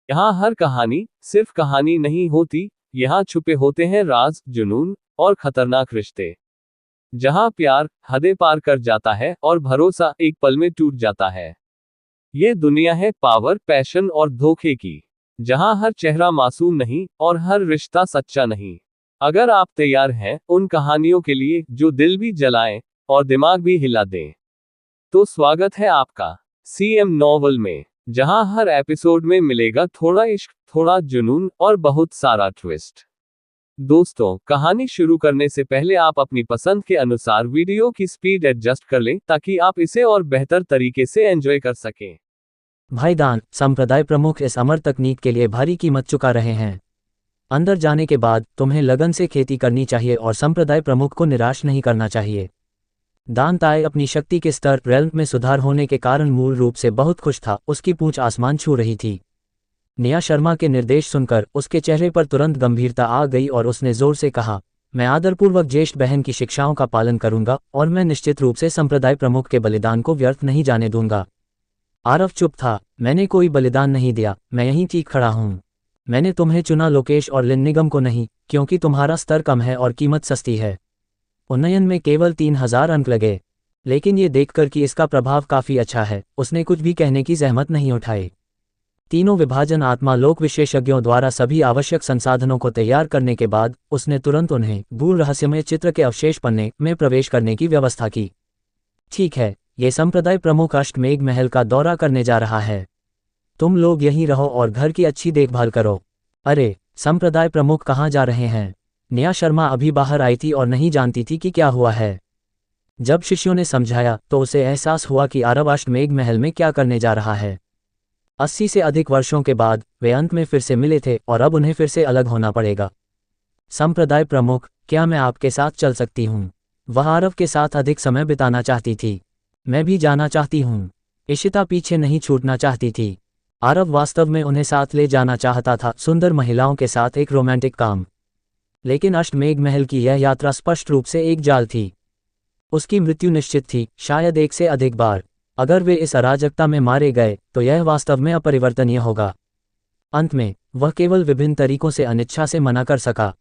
यहाँ हर कहानी सिर्फ कहानी नहीं होती, यहाँ छुपे होते हैं राज, जुनून और खतरनाक रिश्ते। जहाँ प्यार हदें पार कर जाता है और भरोसा एक पल में टूट जाता है। ये दुनिया है पावर, पैशन और धोखे की, जहाँ हर चेहरा मासूम नहीं और हर रिश्ता सच्चा नहीं। अगर आप तैयार हैं उन कहानियों के लिए जो दिल भी जलाएं और दिमाग भी हिला दें, तो स्वागत है आपका सीएम नॉवल में, जहां हर एपिसोड में मिलेगा थोड़ा इश्क, थोड़ा जुनून और बहुत सारा ट्विस्ट। दोस्तों, कहानी शुरू करने से पहले आप अपनी पसंद के अनुसार वीडियो की स्पीड एडजस्ट कर लें ताकि आप इसे और बेहतर तरीके से एंजॉय कर सकें। भाईदान, संप्रदाय प्रमुख इस अमर तकनीक के लिए भारी कीमत चुका रहे हैं। अंदर जाने के बाद तुम्हें लगन से खेती करनी चाहिए और संप्रदाय प्रमुख को निराश नहीं करना चाहिए। दान ताय अपनी शक्ति के स्तर रेल्म में सुधार होने के कारण मूल रूप से बहुत खुश था। उसकी पूंछ आसमान छू रही थी। नेहा शर्मा के निर्देश सुनकर उसके चेहरे पर तुरंत गंभीरता आ गई और उसने जोर से कहा, मैं आदरपूर्वक ज्येष्ठ बहन की शिक्षाओं का पालन करूंगा और मैं निश्चित रूप से संप्रदाय प्रमुख के बलिदान को व्यर्थ नहीं जाने दूंगा। आरव चुप था। मैंने कोई बलिदान नहीं दिया, मैं यहीं ठीक खड़ा हूं। मैंने तुम्हें चुना, लोकेश और लिन निगम को नहीं, क्योंकि तुम्हारा स्तर कम है और कीमत सस्ती है। उन्नयन में केवल 3000 अंक लगे, लेकिन ये देखकर कि इसका प्रभाव काफी अच्छा है, उसने कुछ भी कहने की जहमत नहीं उठाई। तीनों विभाजन आत्मा लोक विशेषज्ञों द्वारा सभी आवश्यक संसाधनों को तैयार करने के बाद उसने तुरंत उन्हें गूढ़ रहस्यमय चित्र के अवशेष पन्ने में प्रवेश करने की व्यवस्था की। ठीक है, ये संप्रदाय प्रमुख अष्टमेघ महल का दौरा करने जा रहा है। तुम लोग यहीं रहो और घर की अच्छी देखभाल करो। अरे, संप्रदाय प्रमुख कहाँ जा रहे हैं? नेहा शर्मा अभी बाहर आई थी और नहीं जानती थी कि क्या हुआ है। जब शिष्यों ने समझाया तो उसे एहसास हुआ कि आरव अष्टमेघ महल में क्या करने जा रहा है। 80 से अधिक वर्षों के बाद वे अंत में फिर से मिले थे और अब उन्हें फिर से अलग होना पड़ेगा। संप्रदाय प्रमुख, क्या मैं आपके साथ चल सकती हूँ? वह आरव के साथ अधिक समय बिताना चाहती थी। मैं भी जाना चाहती हूँ। इशिता पीछे नहीं छूटना चाहती थी। आरव वास्तव में उन्हें साथ ले जाना चाहता था, सुंदर महिलाओं के साथ एक रोमांटिक काम। लेकिन अष्टमेघ महल की यह यात्रा स्पष्ट रूप से एक जाल थी। उसकी मृत्यु निश्चित थी, शायद एक से अधिक बार। अगर वे इस अराजकता में मारे गए तो यह वास्तव में अपरिवर्तनीय होगा। अंत में वह केवल विभिन्न तरीकों से अनिच्छा से मना कर सका।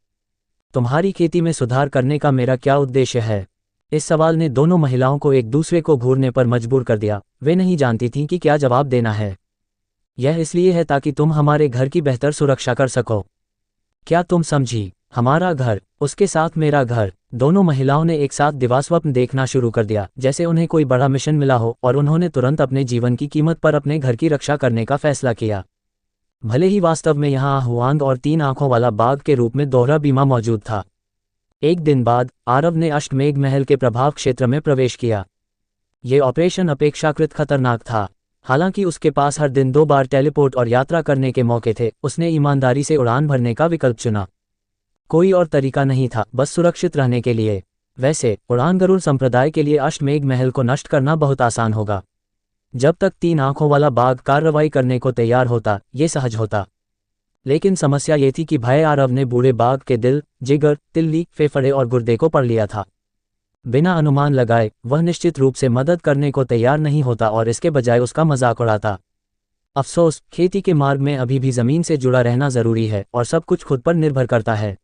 तुम्हारी खेती में सुधार करने का मेरा क्या उद्देश्य है? इस सवाल ने दोनों महिलाओं को एक दूसरे को घूरने पर मजबूर कर दिया। वे नहीं जानती थीं कि क्या जवाब देना है। यह इसलिए है ताकि तुम हमारे घर की बेहतर सुरक्षा कर सको। क्या तुम समझी? हमारा घर, उसके साथ मेरा घर। दोनों महिलाओं ने एक साथ दिवास्वप्न देखना शुरू कर दिया, जैसे उन्हें कोई बड़ा मिशन मिला हो, और उन्होंने तुरंत अपने जीवन की कीमत पर अपने घर की रक्षा करने का फैसला किया। भले ही वास्तव में यहाँ हुआंग और 3 आंखों वाला बाघ के रूप में दोहरा बीमा मौजूद था। एक दिन बाद आरव ने अष्टमेघ महल के प्रभाव क्षेत्र में प्रवेश किया। ये ऑपरेशन अपेक्षाकृत खतरनाक था। हालांकि उसके पास हर दिन 2 बार टेलीपोर्ट और यात्रा करने के मौके थे, उसने ईमानदारी से उड़ान भरने का विकल्प चुना। कोई और तरीका नहीं था, बस सुरक्षित रहने के लिए। वैसे उड़ान गरुड़ संप्रदाय के लिए अष्टमेघ महल को नष्ट करना बहुत आसान होगा। जब तक 3 आंखों वाला बाघ कार्रवाई करने को तैयार होता, ये सहज होता। लेकिन समस्या ये थी कि भय आरव ने बूढ़े बाघ के दिल, जिगर, तिल्ली, फेफड़े और गुर्दे को पढ़ लिया था। बिना अनुमान लगाए वह निश्चित रूप से मदद करने को तैयार नहीं होता और इसके बजाय उसका मजाक उड़ाता। अफसोस, खेती के मार्ग में अभी भी जमीन से जुड़ा रहना जरूरी है और सब कुछ खुद पर निर्भर करता है।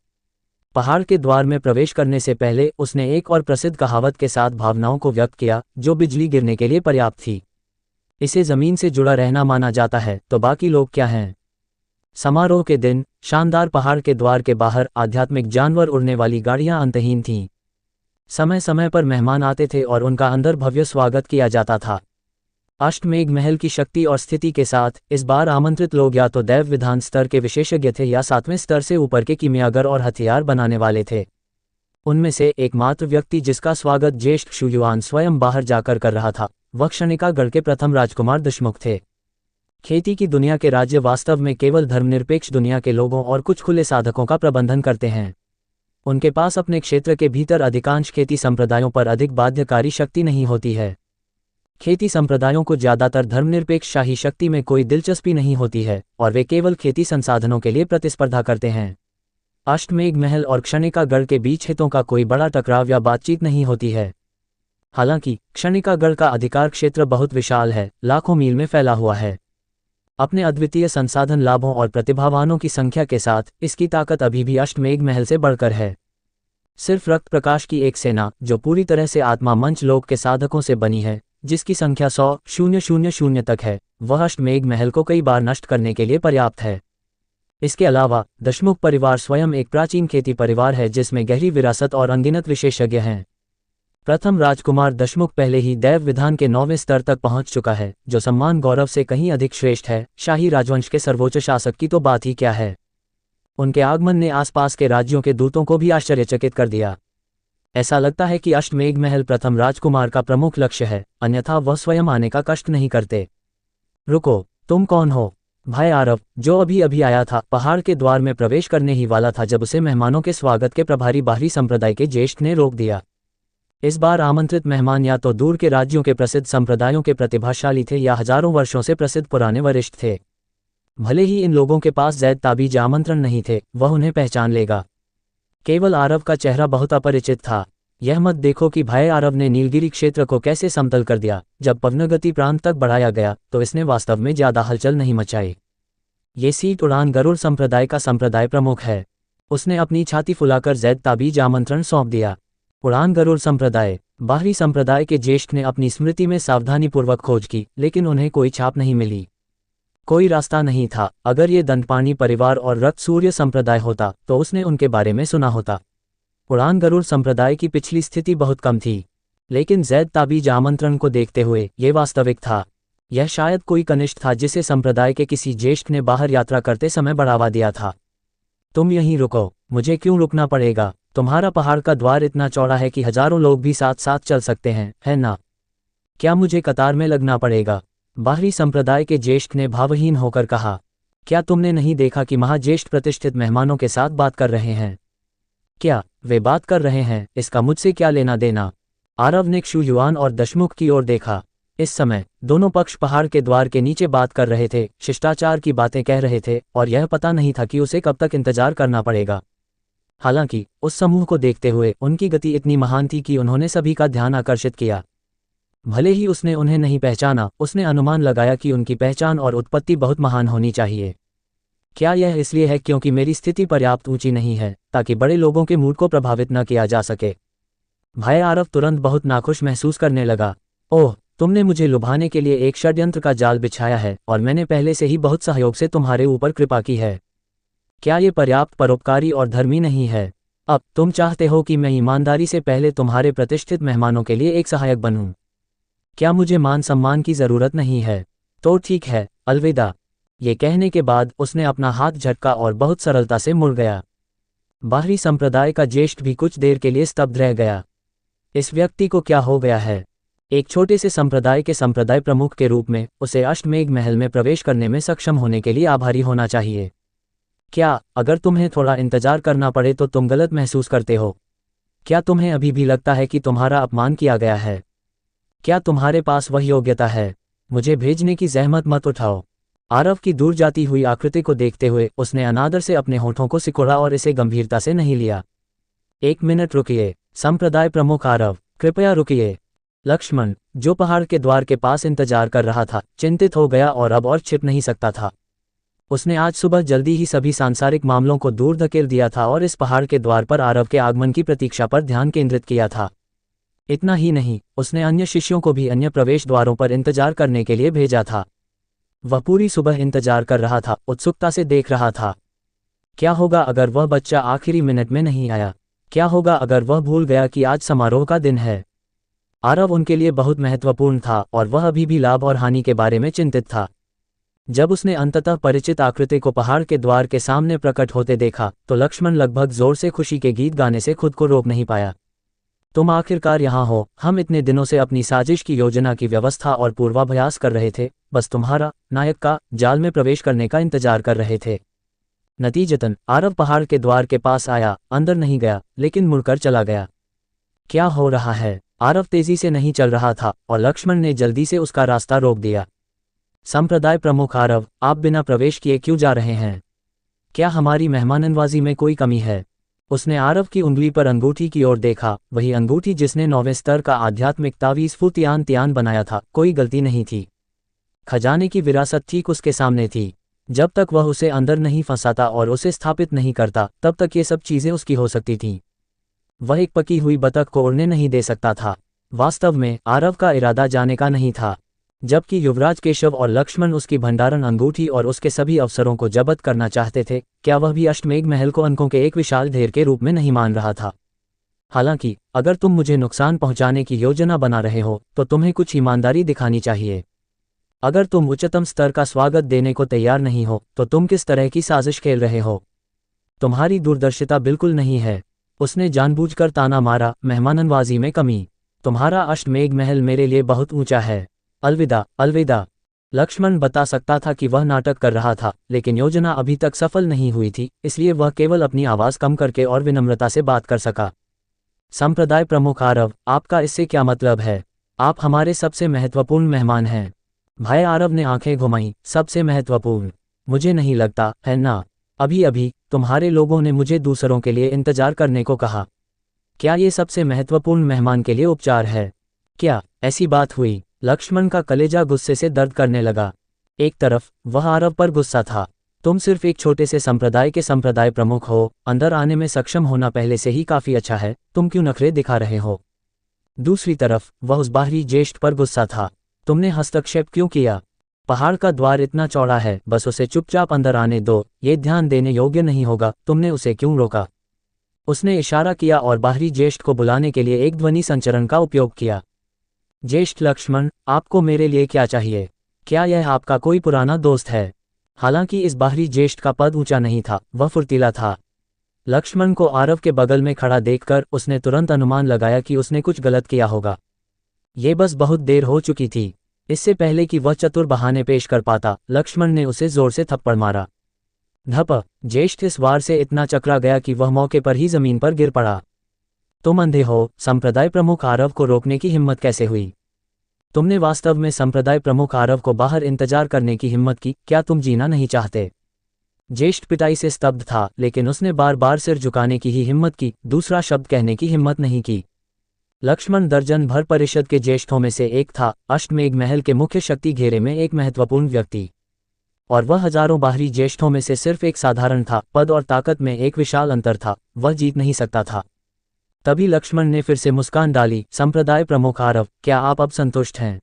पहाड़ के द्वार में प्रवेश करने से पहले उसने एक और प्रसिद्ध कहावत के साथ भावनाओं को व्यक्त किया, जो बिजली गिरने के लिए पर्याप्त थी। इसे जमीन से जुड़ा रहना माना जाता है, तो बाकी लोग क्या हैं? समारोह के दिन शानदार पहाड़ के द्वार के बाहर आध्यात्मिक जानवर उड़ने वाली गाड़ियां अंतहीन थीं। समय समय पर मेहमान आते थे और उनका अंदर भव्य स्वागत किया जाता था। अष्टमेघ महल की शक्ति और स्थिति के साथ इस बार आमंत्रित लोग या तो दैव विधान स्तर के विशेषज्ञ थे या 7वें स्तर से ऊपर के कीमियागर और हथियार बनाने वाले थे। उनमें से एकमात्र व्यक्ति जिसका स्वागत ज्येष्ठ शुयुआन स्वयं बाहर जाकर कर रहा था, वह क्षणिका गढ़ के प्रथम राजकुमार दशमुख थे। खेती की दुनिया के राज्य वास्तव में केवल धर्मनिरपेक्ष दुनिया के लोगों और कुछ खुले साधकों का प्रबंधन करते हैं। उनके पास अपने क्षेत्र के भीतर अधिकांश खेती संप्रदायों पर अधिक बाध्यकारी शक्ति नहीं होती है। खेती संप्रदायों को ज्यादातर धर्मनिरपेक्ष शाही शक्ति में कोई दिलचस्पी नहीं होती है और वे केवल खेती संसाधनों के लिए प्रतिस्पर्धा करते हैं। अष्टमेघ महल और क्षणिका गढ़ के बीच हितों का कोई बड़ा टकराव या बातचीत नहीं होती है। हालांकि क्षणिका गढ़ का अधिकार क्षेत्र बहुत विशाल है, लाखों मील में फैला हुआ है। अपने अद्वितीय संसाधन लाभों और प्रतिभावानों की संख्या के साथ इसकी ताकत अभी भी अष्टमेघ महल से बढ़कर है। सिर्फ रक्त प्रकाश की एक सेना जो पूरी तरह से आत्मा मंच लोक के साधकों से बनी है, जिसकी संख्या 100,000 तक है, वह अष्टमेघ महल को कई बार नष्ट करने के लिए पर्याप्त है। इसके अलावा दशमुख परिवार स्वयं एक प्राचीन खेती परिवार है जिसमें गहरी विरासत और अनगिनत विशेषज्ञ हैं। प्रथम राजकुमार दशमुख पहले ही दैव विधान के 9वें स्तर तक पहुंच चुका है, जो सम्मान गौरव से कहीं अधिक श्रेष्ठ है। शाही राजवंश के सर्वोच्च शासक की तो बात ही क्या है। उनके आगमन ने आसपास के राज्यों के दूतों को भी आश्चर्यचकित कर दिया। ऐसा लगता है कि अष्टमेघ महल प्रथम राजकुमार का प्रमुख लक्ष्य है, अन्यथा वह स्वयं आने का कष्ट नहीं करते। रुको, तुम कौन हो? भाई आरव, जो अभी अभी आया था, पहाड़ के द्वार में प्रवेश करने ही वाला था जब उसे मेहमानों के स्वागत के प्रभारी बाहरी संप्रदाय के ज्येष्ठ ने रोक दिया। इस बार आमंत्रित मेहमान या तो दूर के राज्यों के प्रसिद्ध संप्रदायों के प्रतिभाशाली थे या हजारों वर्षों से प्रसिद्ध पुराने वरिष्ठ थे। भले ही इन लोगों के पास ज़ैद ताबीज आमंत्रण नहीं थे, वह उन्हें पहचान लेगा। केवल आरव का चेहरा बहुत अपरिचित था। यह मत देखो कि भाई आरव ने नीलगिरी क्षेत्र को कैसे समतल कर दिया। जब पवनगति प्रांत तक बढ़ाया गया तो इसने वास्तव में ज्यादा हलचल नहीं मचाई। ये सीट उड़ान गरुड़ संप्रदाय का संप्रदाय प्रमुख है। उसने अपनी छाती फुलाकर ज़ैद ताबीज आमंत्रण सौंप दिया। उड़ान गरुड़ संप्रदाय। बाहरी संप्रदाय के ज्येष्ठ ने अपनी स्मृति में सावधानीपूर्वक खोज की, लेकिन उन्हें कोई छाप नहीं मिली। कोई रास्ता नहीं था। अगर ये दंतपाणी परिवार और रक्त सूर्य संप्रदाय होता तो उसने उनके बारे में सुना होता। उड़ान गरुड़ संप्रदाय की पिछली स्थिति बहुत कम थी, लेकिन ज़ैद ताबीज आमंत्रण को देखते हुए ये वास्तविक था। यह शायद कोई कनिष्ठ था जिसे संप्रदाय के किसी ज्येष्ठ ने बाहर यात्रा करते समय बढ़ावा दिया था। तुम यहीं रुको। मुझे क्यों रुकना पड़ेगा? तुम्हारा पहाड़ का द्वार इतना चौड़ा है कि हजारों लोग भी साथ साथ चल सकते हैं, है ना? क्या मुझे कतार में लगना पड़ेगा? बाहरी संप्रदाय के ज्येष्ठ ने भावहीन होकर कहा। क्या तुमने नहीं देखा कि महाज्येष्ठ प्रतिष्ठित मेहमानों के साथ बात कर रहे हैं? क्या वे बात कर रहे हैं, इसका मुझसे क्या लेना देना? आरव ने क्षु युआन और दशमुख की ओर देखा। इस समय दोनों पक्ष पहाड़ के द्वार के नीचे बात कर रहे थे, शिष्टाचार की बातें कह रहे थे, और यह पता नहीं था कि उसे कब तक इंतजार करना पड़ेगा। हालांकि उस समूह को देखते हुए उनकी गति इतनी महान थी कि उन्होंने सभी का ध्यान आकर्षित किया। भले ही उसने उन्हें नहीं पहचाना, उसने अनुमान लगाया कि उनकी पहचान और उत्पत्ति बहुत महान होनी चाहिए। क्या यह इसलिए है क्योंकि मेरी स्थिति पर्याप्त ऊंची नहीं है ताकि बड़े लोगों के मूड को प्रभावित न किया जा सके? भाई आरव तुरंत बहुत नाखुश महसूस करने लगा। ओह, तुमने मुझे लुभाने के लिए एक षड्यंत्र का जाल बिछाया है और मैंने पहले से ही बहुत सहयोग से तुम्हारे ऊपर कृपा की है। क्या ये पर्याप्त परोपकारी और धर्मी नहीं है? अब तुम चाहते हो कि मैं ईमानदारी से पहले तुम्हारे प्रतिष्ठित मेहमानों के लिए एक सहायक बनूं? क्या मुझे मान सम्मान की जरूरत नहीं है? तो ठीक है, अलविदा। ये कहने के बाद उसने अपना हाथ झटका और बहुत सरलता से मुड़ गया। बाहरी संप्रदाय का ज्येष्ठ भी कुछ देर के लिए स्तब्ध रह गया। इस व्यक्ति को क्या हो गया है? एक छोटे से संप्रदाय के संप्रदाय प्रमुख के रूप में उसे अष्टमेघ महल में प्रवेश करने में सक्षम होने के लिए आभारी होना चाहिए। क्या अगर तुम्हें थोड़ा इंतजार करना पड़े तो तुम गलत महसूस करते हो? क्या तुम्हें अभी भी लगता है कि तुम्हारा अपमान किया गया है? क्या तुम्हारे पास वह योग्यता है? मुझे भेजने की जहमत मत उठाओ। आरव की दूर जाती हुई आकृति को देखते हुए उसने अनादर से अपने होठों को सिकोड़ा और इसे गंभीरता से नहीं लिया। 1 मिनट रुकिए, संप्रदाय प्रमुख आरव, कृपया रुकिए। लक्ष्मण, जो पहाड़ के द्वार के पास इंतजार कर रहा था, चिंतित हो गया और अब और छिप नहीं सकता था। उसने आज सुबह जल्दी ही सभी सांसारिक मामलों को दूर धकेल दिया था और इस पहाड़ के द्वार पर आरव के आगमन की प्रतीक्षा पर ध्यान केंद्रित किया था। इतना ही नहीं, उसने अन्य शिष्यों को भी अन्य प्रवेश द्वारों पर इंतजार करने के लिए भेजा था। वह पूरी सुबह इंतजार कर रहा था, उत्सुकता से देख रहा था। क्या होगा अगर वह बच्चा आखिरी मिनट में नहीं आया? क्या होगा अगर वह भूल गया कि आज समारोह का दिन है? आरव उनके लिए बहुत महत्वपूर्ण था और वह अभी भी लाभ और हानि के बारे में चिंतित था। जब उसने अंततः परिचित आकृति को पहाड़ के द्वार के सामने प्रकट होते देखा तो लक्ष्मण लगभग जोर से खुशी के गीत गाने से खुद को रोक नहीं पाया। तुम आखिरकार यहाँ हो। हम इतने दिनों से अपनी साजिश की योजना की व्यवस्था और पूर्वाभ्यास कर रहे थे, बस तुम्हारा, नायक का, जाल में प्रवेश करने का इंतजार कर रहे थे। नतीजतन आरव पहाड़ के द्वार के पास आया, अंदर नहीं गया, लेकिन मुड़कर चला गया। क्या हो रहा है? आरव तेजी से नहीं चल रहा था और लक्ष्मण ने जल्दी से उसका रास्ता रोक दिया। संप्रदाय प्रमुख आरव, आप बिना प्रवेश किए क्यों जा रहे हैं? क्या हमारी मेहमाननवाजी में कोई कमी है? उसने आरव की उंगली पर अंगूठी की ओर देखा, वही अंगूठी जिसने 9वें स्तर का आध्यात्मिक तावीज फुतियान तियान बनाया था। कोई गलती नहीं थी। खजाने की विरासत ठीक उसके सामने थी। जब तक वह उसे अंदर नहीं फंसाता और उसे स्थापित नहीं करता, तब तक ये सब चीज़ें उसकी हो सकती थीं। वह एक पकी हुई बतख को उड़ने नहीं दे सकता था। वास्तव में आरव का इरादा जाने का नहीं था। जबकि युवराज केशव और लक्ष्मण उसकी भंडारण अंगूठी और उसके सभी अवसरों को जब्त करना चाहते थे, क्या वह भी अश्वमेध महल को अंकों के एक विशाल ढेर के रूप में नहीं मान रहा था? हालांकि अगर तुम मुझे नुकसान पहुंचाने की योजना बना रहे हो, तो तुम्हें कुछ ईमानदारी दिखानी चाहिए। अगर तुम उच्चतम स्तर का स्वागत देने को तैयार नहीं हो, तो तुम किस तरह की साजिश खेल रहे हो? तुम्हारी दूरदर्शिता बिल्कुल नहीं है। उसने जानबूझकर ताना मारा, मेहमाननवाजी में कमी। तुम्हारा अश्वमेध महल मेरे लिए बहुत ऊंचा है। अलविदा, अलविदा। लक्ष्मण बता सकता था कि वह नाटक कर रहा था, लेकिन योजना अभी तक सफल नहीं हुई थी, इसलिए वह केवल अपनी आवाज़ कम करके और विनम्रता से बात कर सका। संप्रदाय प्रमुख आरव, आपका इससे क्या मतलब है? आप हमारे सबसे महत्वपूर्ण मेहमान हैं। भाई आरव ने आंखें घुमाईं। सबसे महत्वपूर्ण? मुझे नहीं लगता है ना। अभी अभी तुम्हारे लोगों ने मुझे दूसरों के लिए इंतजार करने को कहा। क्या ये सबसे महत्वपूर्ण मेहमान के लिए उपचार है? क्या ऐसी बात हुई? लक्ष्मण का कलेजा गुस्से से दर्द करने लगा। एक तरफ वह आरव पर गुस्सा था। तुम सिर्फ एक छोटे से संप्रदाय के संप्रदाय प्रमुख हो, अंदर आने में सक्षम होना पहले से ही काफी अच्छा है, तुम क्यों नखरे दिखा रहे हो? दूसरी तरफ वह उस बाहरी ज्येष्ठ पर गुस्सा था। तुमने हस्तक्षेप क्यों किया? पहाड़ का द्वार इतना चौड़ा है, बस उसे चुपचाप अंदर आने दो, ये ध्यान देने योग्य नहीं होगा, तुमने उसे क्यों रोका? उसने इशारा किया और बाहरी ज्येष्ठ को बुलाने के लिए एक ध्वनि संचरण का उपयोग किया। ज्येष्ठ लक्ष्मण, आपको मेरे लिए क्या चाहिए? क्या यह आपका कोई पुराना दोस्त है? हालांकि इस बाहरी ज्येष्ठ का पद ऊंचा नहीं था, वह फुर्तीला था। लक्ष्मण को आरव के बगल में खड़ा देखकर उसने तुरंत अनुमान लगाया कि उसने कुछ गलत किया होगा। ये बस बहुत देर हो चुकी थी। इससे पहले कि वह चतुर बहाने पेश कर पाता, लक्ष्मण ने उसे जोर से थप्पड़ मारा। धप! ज्येष्ठ इस वार से इतना चकरा गया कि वह मौके पर ही जमीन पर गिर पड़ा। तुम अंधे हो? संप्रदाय प्रमुख आरव को रोकने की हिम्मत कैसे हुई? तुमने वास्तव में संप्रदाय प्रमुख आरव को बाहर इंतजार करने की हिम्मत की? क्या तुम जीना नहीं चाहते? ज्येष्ठ पिटाई से स्तब्ध था, लेकिन उसने बार बार सिर झुकाने की ही हिम्मत की, दूसरा शब्द कहने की हिम्मत नहीं की। लक्ष्मण दर्जन भर परिषद के ज्येष्ठों में से एक था, अश्वमेध महल के मुख्य शक्ति घेरे में एक महत्वपूर्ण व्यक्ति। और वह हजारों बाहरी ज्येष्ठों में से सिर्फ एक साधारण था। पद और ताकत में एक विशाल अंतर था, वह जीत नहीं सकता था। तभी लक्ष्मण ने फिर से मुस्कान डाली। संप्रदाय प्रमुख आरव, क्या आप अब संतुष्ट हैं?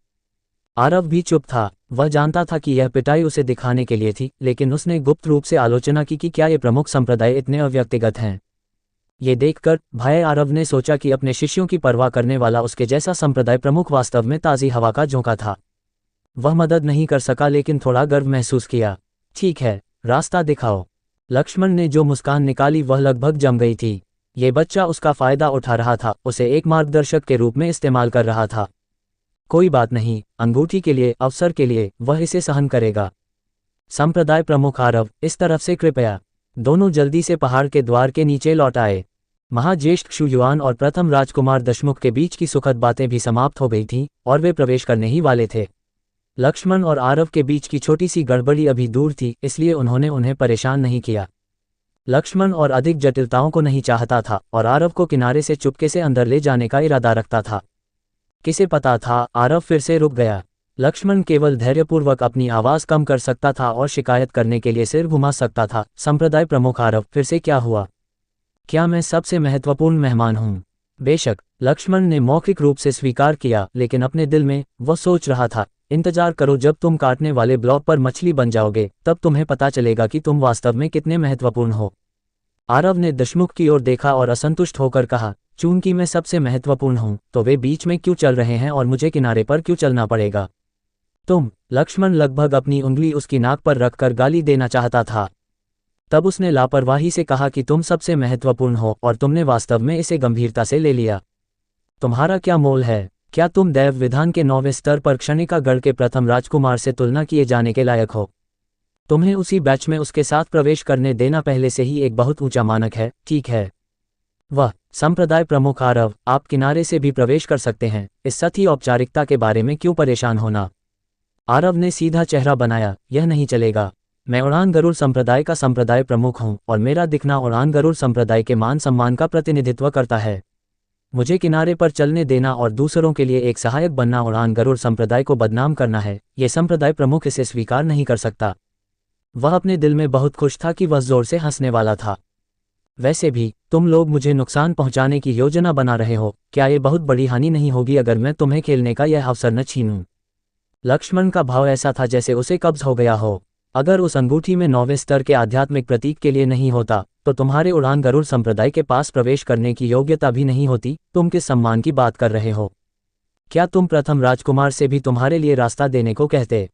आरव भी चुप था। वह जानता था कि यह पिटाई उसे दिखाने के लिए थी, लेकिन उसने गुप्त रूप से आलोचना की कि क्या ये प्रमुख संप्रदाय इतने अव्यक्तिगत हैं। ये देखकर भाई आरव ने सोचा कि अपने शिष्यों की परवाह करने वाला उसके जैसा संप्रदाय प्रमुख वास्तव में ताज़ी हवा का झोंका था। वह मदद नहीं कर सका, लेकिन थोड़ा गर्व महसूस किया। ठीक है, रास्ता दिखाओ। लक्ष्मण ने जो मुस्कान निकाली वह लगभग जम गई थी। ये बच्चा उसका फायदा उठा रहा था, उसे एक मार्गदर्शक के रूप में इस्तेमाल कर रहा था। कोई बात नहीं, अंगूठी के लिए, अवसर के लिए, वह इसे सहन करेगा। संप्रदाय प्रमुख आरव, इस तरफ से कृपया। दोनों जल्दी से पहाड़ के द्वार के नीचे लौट आए। महाज्येष्ठ क्षुयुआन और प्रथम राजकुमार दशमुख के बीच की सुखद बातें भी समाप्त हो गई थीं, और वे प्रवेश करने ही वाले थे। लक्ष्मण और आरव के बीच की छोटी सी गड़बड़ी अभी दूर थी, इसलिए उन्होंने उन्हें परेशान नहीं किया। लक्ष्मण और अधिक जटिलताओं को नहीं चाहता था, और आरव को किनारे से चुपके से अंदर ले जाने का इरादा रखता था। किसे पता था, आरव फिर से रुक गया। लक्ष्मण केवल धैर्यपूर्वक अपनी आवाज़ कम कर सकता था और शिकायत करने के लिए सिर घुमा सकता था। संप्रदाय प्रमुख आरव, फिर से क्या हुआ? क्या मैं सबसे महत्वपूर्ण मेहमान हूँ? बेशक, लक्ष्मण ने मौखिक रूप से स्वीकार किया, लेकिन अपने दिल में वह सोच रहा था, इंतजार करो, जब तुम काटने वाले ब्लॉक पर मछली बन जाओगे, तब तुम्हें पता चलेगा कि तुम वास्तव में कितने महत्वपूर्ण हो। आरव ने दशमुख की ओर देखा और असंतुष्ट होकर कहा, चूंकि मैं सबसे महत्वपूर्ण हूँ, तो वे बीच में क्यों चल रहे हैं और मुझे किनारे पर क्यों चलना पड़ेगा? लक्ष्मण लगभग अपनी उंगली उसकी नाक पर रखकर गाली देना चाहता था। तब उसने लापरवाही से कहा कि तुम सबसे महत्वपूर्ण हो, और तुमने वास्तव में इसे गंभीरता से ले लिया। तुम्हारा क्या मोल है? क्या तुम दैव विधान के 9वें स्तर पर क्षणिका गढ़ के प्रथम राजकुमार से तुलना किए जाने के लायक हो? तुम्हें उसी बैच में उसके साथ प्रवेश करने देना पहले से ही एक बहुत ऊंचा मानक है, ठीक है? वह संप्रदाय प्रमुख आरव, आप किनारे से भी प्रवेश कर सकते हैं, इस सती औपचारिकता के बारे में क्यों परेशान होना? आरव ने सीधा चेहरा बनाया, यह नहीं चलेगा। मैं उड़ान गरुड़ संप्रदाय का संप्रदाय प्रमुख हूँ, और मेरा दिखना उड़ान गरुड़ संप्रदाय के मान सम्मान का प्रतिनिधित्व करता है। मुझे किनारे पर चलने देना और दूसरों के लिए एक सहायक बनना उड़ान गरुड़ संप्रदाय को बदनाम करना है। ये संप्रदाय प्रमुख इसे स्वीकार नहीं कर सकता। वह अपने दिल में बहुत खुश था कि वह जोर से हंसने वाला था। वैसे भी तुम लोग मुझे नुकसान पहुंचाने की योजना बना रहे हो। क्या ये बहुत बड़ी हानि नहीं होगी अगर मैं तुम्हें खेलने का यह अवसर न छीनूं? लक्ष्मण का भाव ऐसा था जैसे उसे कब्ज हो गया हो। अगर उस अंगूठी में 9वें स्तर के आध्यात्मिक प्रतीक के लिए नहीं होता तो तुम्हारे उड़ान गरुड़ संप्रदाय के पास प्रवेश करने की योग्यता भी नहीं होती। तुम किस सम्मान की बात कर रहे हो? क्या तुम प्रथम राजकुमार से भी तुम्हारे लिए रास्ता देने को कहते?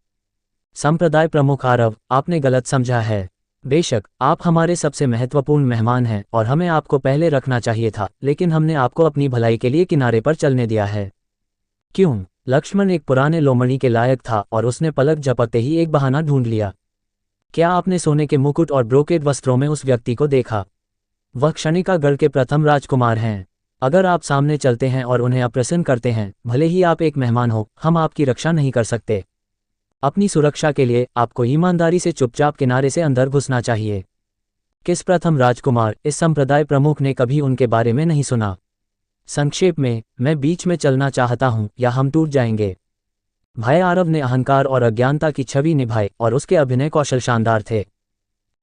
संप्रदाय प्रमुख आरव, आपने गलत समझा है। बेशक आप हमारे सबसे महत्वपूर्ण मेहमान हैं और हमें आपको पहले रखना चाहिए था, लेकिन हमने आपको अपनी भलाई के लिए किनारे पर चलने दिया है। क्यों? लक्ष्मण एक पुराने लोमड़ी के लायक था और उसने पलक झपकते ही एक बहाना ढूंढ लिया। क्या आपने सोने के मुकुट और ब्रोकेड वस्त्रों में उस व्यक्ति को देखा? वह क्षणिकागढ़ के प्रथम राजकुमार हैं। अगर आप सामने चलते हैं और उन्हें अप्रसन्न करते हैं, भले ही आप एक मेहमान हो, हम आपकी रक्षा नहीं कर सकते। अपनी सुरक्षा के लिए आपको ईमानदारी से चुपचाप किनारे से अंदर घुसना चाहिए। किस प्रथम राजकुमार? इस संप्रदाय प्रमुख ने कभी उनके बारे में नहीं सुना। संक्षेप में, मैं बीच में चलना चाहता हूं या हम टूट जाएंगे। भाई आरव ने अहंकार और अज्ञानता की छवि निभाई और उसके अभिनय कौशल शानदार थे।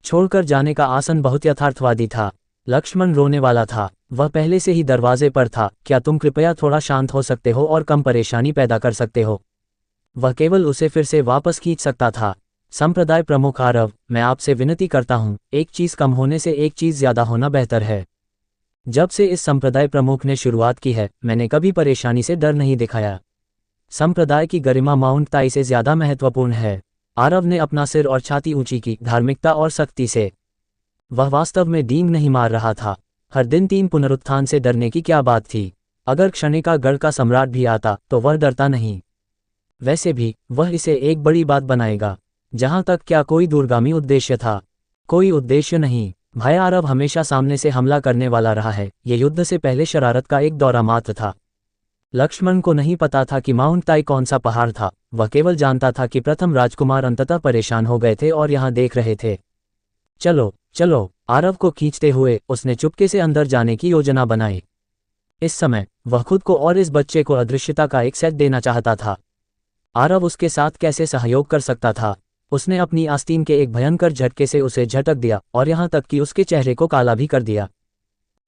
छोड़कर जाने का आसन बहुत यथार्थवादी था। लक्ष्मण रोने वाला था। वह पहले से ही दरवाजे पर था। क्या तुम कृपया थोड़ा शांत हो सकते हो और कम परेशानी पैदा कर सकते हो? वह केवल उसे फिर से वापस खींच सकता था। संप्रदाय प्रमुख आरव, मैं आपसे विनती करता हूं, एक चीज कम होने से एक चीज ज्यादा होना बेहतर है। जब से इस संप्रदाय प्रमुख ने शुरुआत की है, मैंने कभी परेशानी से डर नहीं दिखाया। संप्रदाय की गरिमा माउंट ताई से ज्यादा महत्वपूर्ण है। आरव ने अपना सिर और छाती ऊंची की, धार्मिकता और सख्ती से। वह वास्तव में डींग नहीं मार रहा था। हर दिन 3 पुनरुत्थान से डरने की क्या बात थी? अगर क्षणिकागढ़ का सम्राट भी आता तो वह डरता नहीं। वैसे भी वह इसे एक बड़ी बात बनाएगा। जहां तक क्या कोई दूरगामी उद्देश्य था? कोई उद्देश्य नहीं। भाई आरव हमेशा सामने से हमला करने वाला रहा है। ये युद्ध से पहले शरारत का एक दौरा मात्र था। लक्ष्मण को नहीं पता था कि माउंट ताई कौन सा पहाड़ था। वह केवल जानता था कि प्रथम राजकुमार अंततः परेशान हो गए थे और यहां देख रहे थे। चलो चलो, आरव को खींचते हुए उसने चुपके से अंदर जाने की योजना बनाई। इस समय वह खुद को और इस बच्चे को अदृश्यता का एक सेट देना चाहता था। आरव उसके साथ कैसे सहयोग कर सकता था? उसने अपनी आस्तीन के एक भयंकर झटके से उसे झटक दिया और यहां तक कि उसके चेहरे को काला भी कर दिया।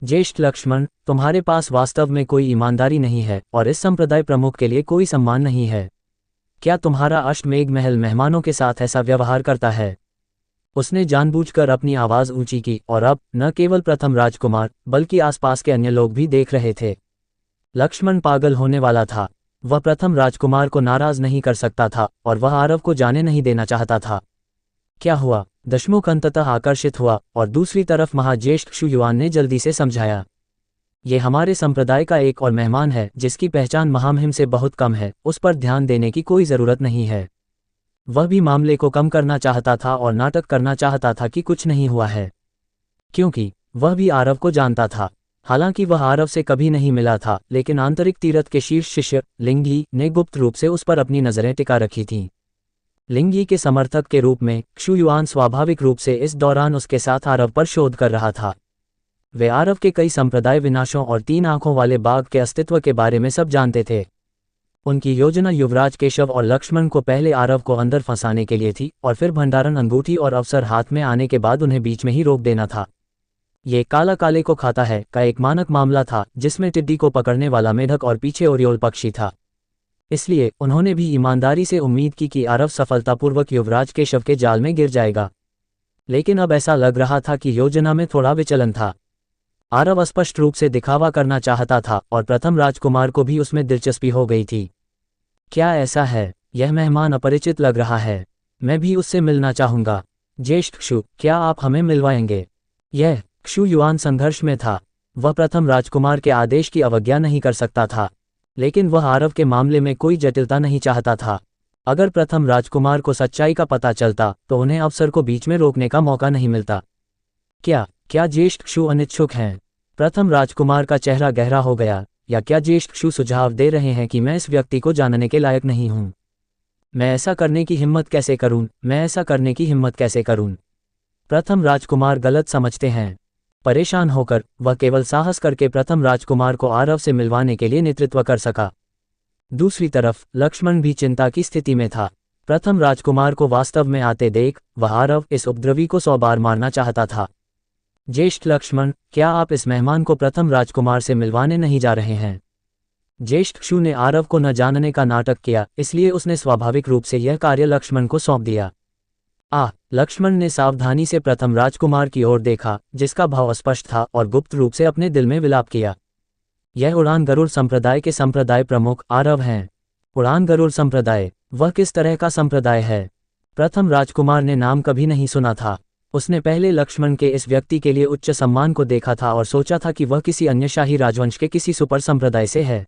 ज्येष्ठ लक्ष्मण, तुम्हारे पास वास्तव में कोई ईमानदारी नहीं है और इस संप्रदाय प्रमुख के लिए कोई सम्मान नहीं है। क्या तुम्हारा अष्टमेघ महल मेहमानों के साथ ऐसा व्यवहार करता है? उसने जानबूझकर अपनी आवाज ऊंची की और अब न केवल प्रथम राजकुमार बल्कि आसपास के अन्य लोग भी देख रहे थे। लक्ष्मण पागल होने वाला था। वह प्रथम राजकुमार को नाराज नहीं कर सकता था और वह आरव को जाने नहीं देना चाहता था। क्या हुआ? दशमुख अंततः आकर्षित हुआ और दूसरी तरफ महाज्येष्ठ क्षुयुआन ने जल्दी से समझाया। ये हमारे संप्रदाय का एक और मेहमान है जिसकी पहचान महामहिम से बहुत कम है। उस पर ध्यान देने की कोई जरूरत नहीं है। वह भी मामले को कम करना चाहता था और नाटक करना चाहता था कि कुछ नहीं हुआ है, क्योंकि वह भी आरव को जानता था। हालांकि वह आरव से कभी नहीं मिला था, लेकिन आंतरिक तीरथ के शीर्ष शिष्य लिंगी ने गुप्त रूप से उस पर अपनी नजरें टिका रखी थीं। लिंगी के समर्थक के रूप में क्षुयुआन स्वाभाविक रूप से इस दौरान उसके साथ आरव पर शोध कर रहा था। वे आरव के कई संप्रदाय विनाशों और 3 आंखों वाले बाघ के अस्तित्व के बारे में सब जानते थे। उनकी योजना युवराज केशव और लक्ष्मण को पहले आरव को अंदर फंसाने के लिए थी और फिर भंडारण अंगूठी और अवसर हाथ में आने के बाद उन्हें बीच में ही रोक देना था। ये काला काले को खाता है का एक मानक मामला था जिसमें टिड्डी को पकड़ने वाला मेढक और पीछे ओरियोल पक्षी था। इसलिए उन्होंने भी ईमानदारी से उम्मीद की कि आरव सफलतापूर्वक युवराज केशव के जाल में गिर जाएगा। लेकिन अब ऐसा लग रहा था कि योजना में थोड़ा विचलन था। आरव स्पष्ट रूप से दिखावा करना चाहता था और प्रथम राजकुमार को भी उसमें दिलचस्पी हो गई थी। क्या ऐसा है? यह मेहमान अपरिचित लग रहा है। मैं भी उससे मिलना चाहूंगा। ज्येष्ठ क्षु, क्या आप हमें मिलवाएंगे? यह क्षुयुआन संघर्ष में था। वह प्रथम राजकुमार के आदेश की अवज्ञा नहीं कर सकता था, लेकिन वह आरव के मामले में कोई जटिलता नहीं चाहता था। अगर प्रथम राजकुमार को सच्चाई का पता चलता तो उन्हें अवसर को बीच में रोकने का मौका नहीं मिलता। क्या ज्येष्ठ क्षु अनिच्छुक हैं? प्रथम राजकुमार का चेहरा गहरा हो गया। या क्या ज्येष्ठ क्षु सुझाव दे रहे हैं कि मैं इस व्यक्ति को जानने के लायक नहीं हूं? मैं ऐसा करने की हिम्मत कैसे करूं? प्रथम राजकुमार गलत समझते हैं। परेशान होकर वह केवल साहस करके प्रथम राजकुमार को आरव से मिलवाने के लिए नेतृत्व कर सका। दूसरी तरफ लक्ष्मण भी चिंता की स्थिति में था। प्रथम राजकुमार को वास्तव में आते देख वह आरव इस उपद्रवी को 100 बार मारना चाहता था। ज्येष्ठ लक्ष्मण, क्या आप इस मेहमान को प्रथम राजकुमार से मिलवाने नहीं जा रहे हैं? ज्येष्ठ क्षु ने आरव को न जानने का नाटक किया, इसलिए उसने स्वाभाविक रूप से यह कार्य लक्ष्मण को सौंप दिया। लक्ष्मण ने सावधानी से प्रथम राजकुमार की ओर देखा, जिसका भाव स्पष्ट था, और गुप्त रूप से अपने दिल में विलाप किया। यह उड़ान गरुड़ संप्रदाय के संप्रदाय प्रमुख आरव हैं। उड़ान गरुड़ संप्रदाय, वह किस तरह का संप्रदाय है? प्रथम राजकुमार ने नाम कभी नहीं सुना था। उसने पहले लक्ष्मण के इस व्यक्ति के लिए उच्च सम्मान को देखा था और सोचा था कि वह किसी अन्य शाही राजवंश के किसी सुपर संप्रदाय से है।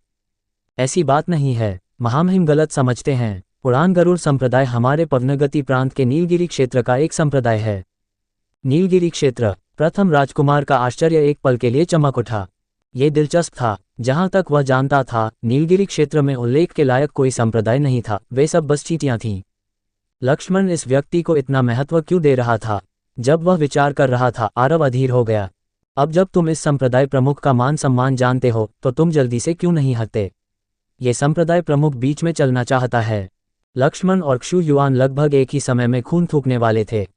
ऐसी बात नहीं है, महामहिम गलत समझते हैं। उड़ान गरुड़ संप्रदाय हमारे पवनगति प्रांत के नीलगिरी क्षेत्र का एक संप्रदाय है। नीलगिरी क्षेत्र? प्रथम राजकुमार का आश्चर्य एक पल के लिए चमक उठा। ये दिलचस्प था। जहां तक वह जानता था, नीलगिरी क्षेत्र में उल्लेख के लायक कोई संप्रदाय नहीं था, वे सब बस चींटियां थीं। लक्ष्मण इस व्यक्ति को इतना महत्व क्यों दे रहा था? जब वह विचार कर रहा था, आरव अधीर हो गया। अब जब तुम इस संप्रदाय प्रमुख का मान सम्मान जानते हो, तो तुम जल्दी से क्यों नहीं हटते? ये संप्रदाय प्रमुख बीच में चलना चाहता है। लक्ष्मण और क्षु युआन लगभग एक ही समय में खून थूकने वाले थे।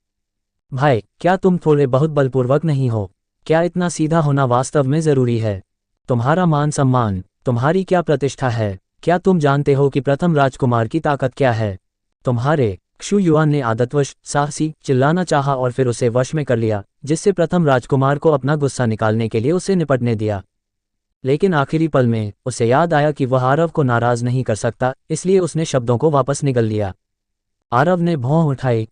भाई, क्या तुम थोड़े बहुत बलपूर्वक नहीं हो? क्या इतना सीधा होना वास्तव में जरूरी है? तुम्हारा मान सम्मान, तुम्हारी क्या प्रतिष्ठा है? क्या तुम जानते हो कि प्रथम राजकुमार की ताकत क्या है? तुम्हारे क्षु युआन ने आदतवश साहसी चिल्लाना चाहा और फिर उसे वश में कर लिया, जिससे प्रथम राजकुमार को अपना गुस्सा निकालने के लिए उसे निपटने दिया। लेकिन आखिरी पल में उसे याद आया कि वह आरव को नाराज नहीं कर सकता, इसलिए उसने शब्दों को वापस निगल लिया। आरव ने भौं उठाई,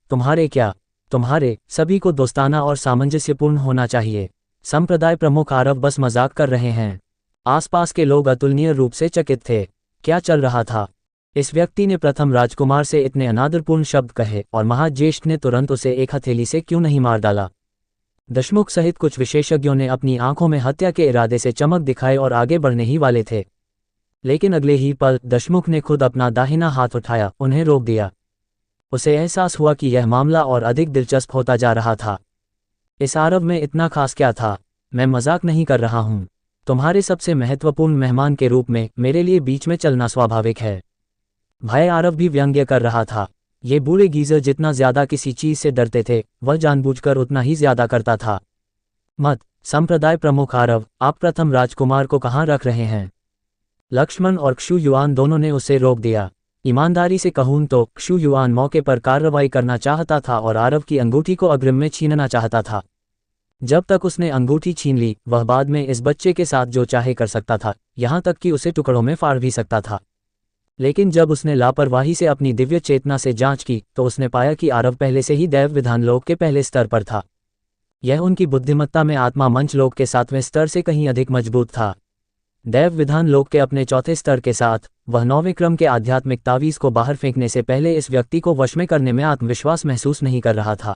तुम्हारे सभी को दोस्ताना और सामंजस्यपूर्ण होना चाहिए। संप्रदाय प्रमुख आरव बस मजाक कर रहे हैं। आसपास के लोग अतुलनीय रूप से चकित थे। क्या चल रहा था? इस व्यक्ति ने प्रथम राजकुमार से इतने अनादरपूर्ण शब्द कहे और महाज्येष्ठ ने तुरंत उसे एक हथेली से क्यों नहीं मार डाला? दशमुख सहित कुछ विशेषज्ञों ने अपनी आंखों में हत्या के इरादे से चमक दिखाए और आगे बढ़ने ही वाले थे। लेकिन अगले ही पल दशमुख ने खुद अपना दाहिना हाथ उठाया, उन्हें रोक दिया। उसे एहसास हुआ कि यह मामला और अधिक दिलचस्प होता जा रहा था। इस आरव में इतना खास क्या था? मैं मजाक नहीं कर रहा हूं। तुम्हारे सबसे महत्वपूर्ण मेहमान के रूप में मेरे लिए बीच में चलना स्वाभाविक है। भाई, आरव भी व्यंग्य कर रहा था। ये बूढ़े गीजर जितना ज्यादा किसी चीज से डरते थे, वह जानबूझकर उतना ही ज्यादा करता था। मत, संप्रदाय प्रमुख आरव, आप प्रथम राजकुमार को कहाँ रख रहे हैं? लक्ष्मण और क्षु युआन दोनों ने उसे रोक दिया। ईमानदारी से कहूं तो क्षु युआन मौके पर कार्रवाई करना चाहता था और आरव की अंगूठी को अग्रिम में छीनना चाहता था। जब तक उसने अंगूठी छीन ली, वह बाद में इस बच्चे के साथ जो चाहे कर सकता था, यहां तक कि उसे टुकड़ों में फाड़ भी सकता था। लेकिन जब उसने लापरवाही से अपनी दिव्य चेतना से जांच की, तो उसने पाया कि आरव पहले से ही दैव विधान लोक के पहले स्तर पर था। यह उनकी बुद्धिमत्ता में आत्मा मंच लोक के 7वें स्तर से कहीं अधिक मजबूत था। दैव विधान लोक के अपने 4थे स्तर के साथ, वह 9वें क्रम के आध्यात्मिक तावीज को बाहर फेंकने से पहले इस व्यक्ति को वश में करने में आत्मविश्वास महसूस नहीं कर रहा था।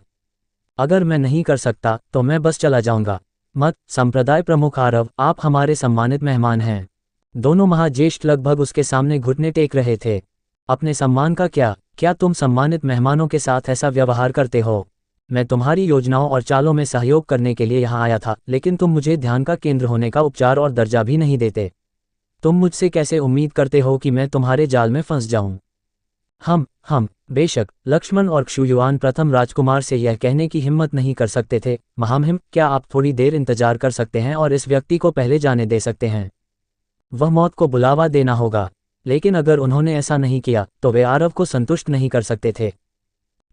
अगर मैं नहीं कर सकता, तो मैं बस चला जाऊंगा। मत, संप्रदाय प्रमुख आरव, आप हमारे सम्मानित मेहमान हैं। दोनों महाज्येष्ठ लगभग उसके सामने घुटने टेक रहे थे। अपने सम्मान का क्या तुम सम्मानित मेहमानों के साथ ऐसा व्यवहार करते हो? मैं तुम्हारी योजनाओं और चालों में सहयोग करने के लिए यहाँ आया था, लेकिन तुम मुझे ध्यान का केंद्र होने का उपचार और दर्जा भी नहीं देते। तुम मुझसे कैसे उम्मीद करते हो कि मैं तुम्हारे जाल में फंस जाऊं? हम बेशक लक्ष्मण और क्षु युआन प्रथम राजकुमार से यह कहने की हिम्मत नहीं कर सकते थे, महामहिम, क्या आप थोड़ी देर इंतजार कर सकते हैं और इस व्यक्ति को पहले जाने दे सकते हैं? वह मौत को बुलावा देना होगा। लेकिन अगर उन्होंने ऐसा नहीं किया, तो वे आरव को संतुष्ट नहीं कर सकते थे।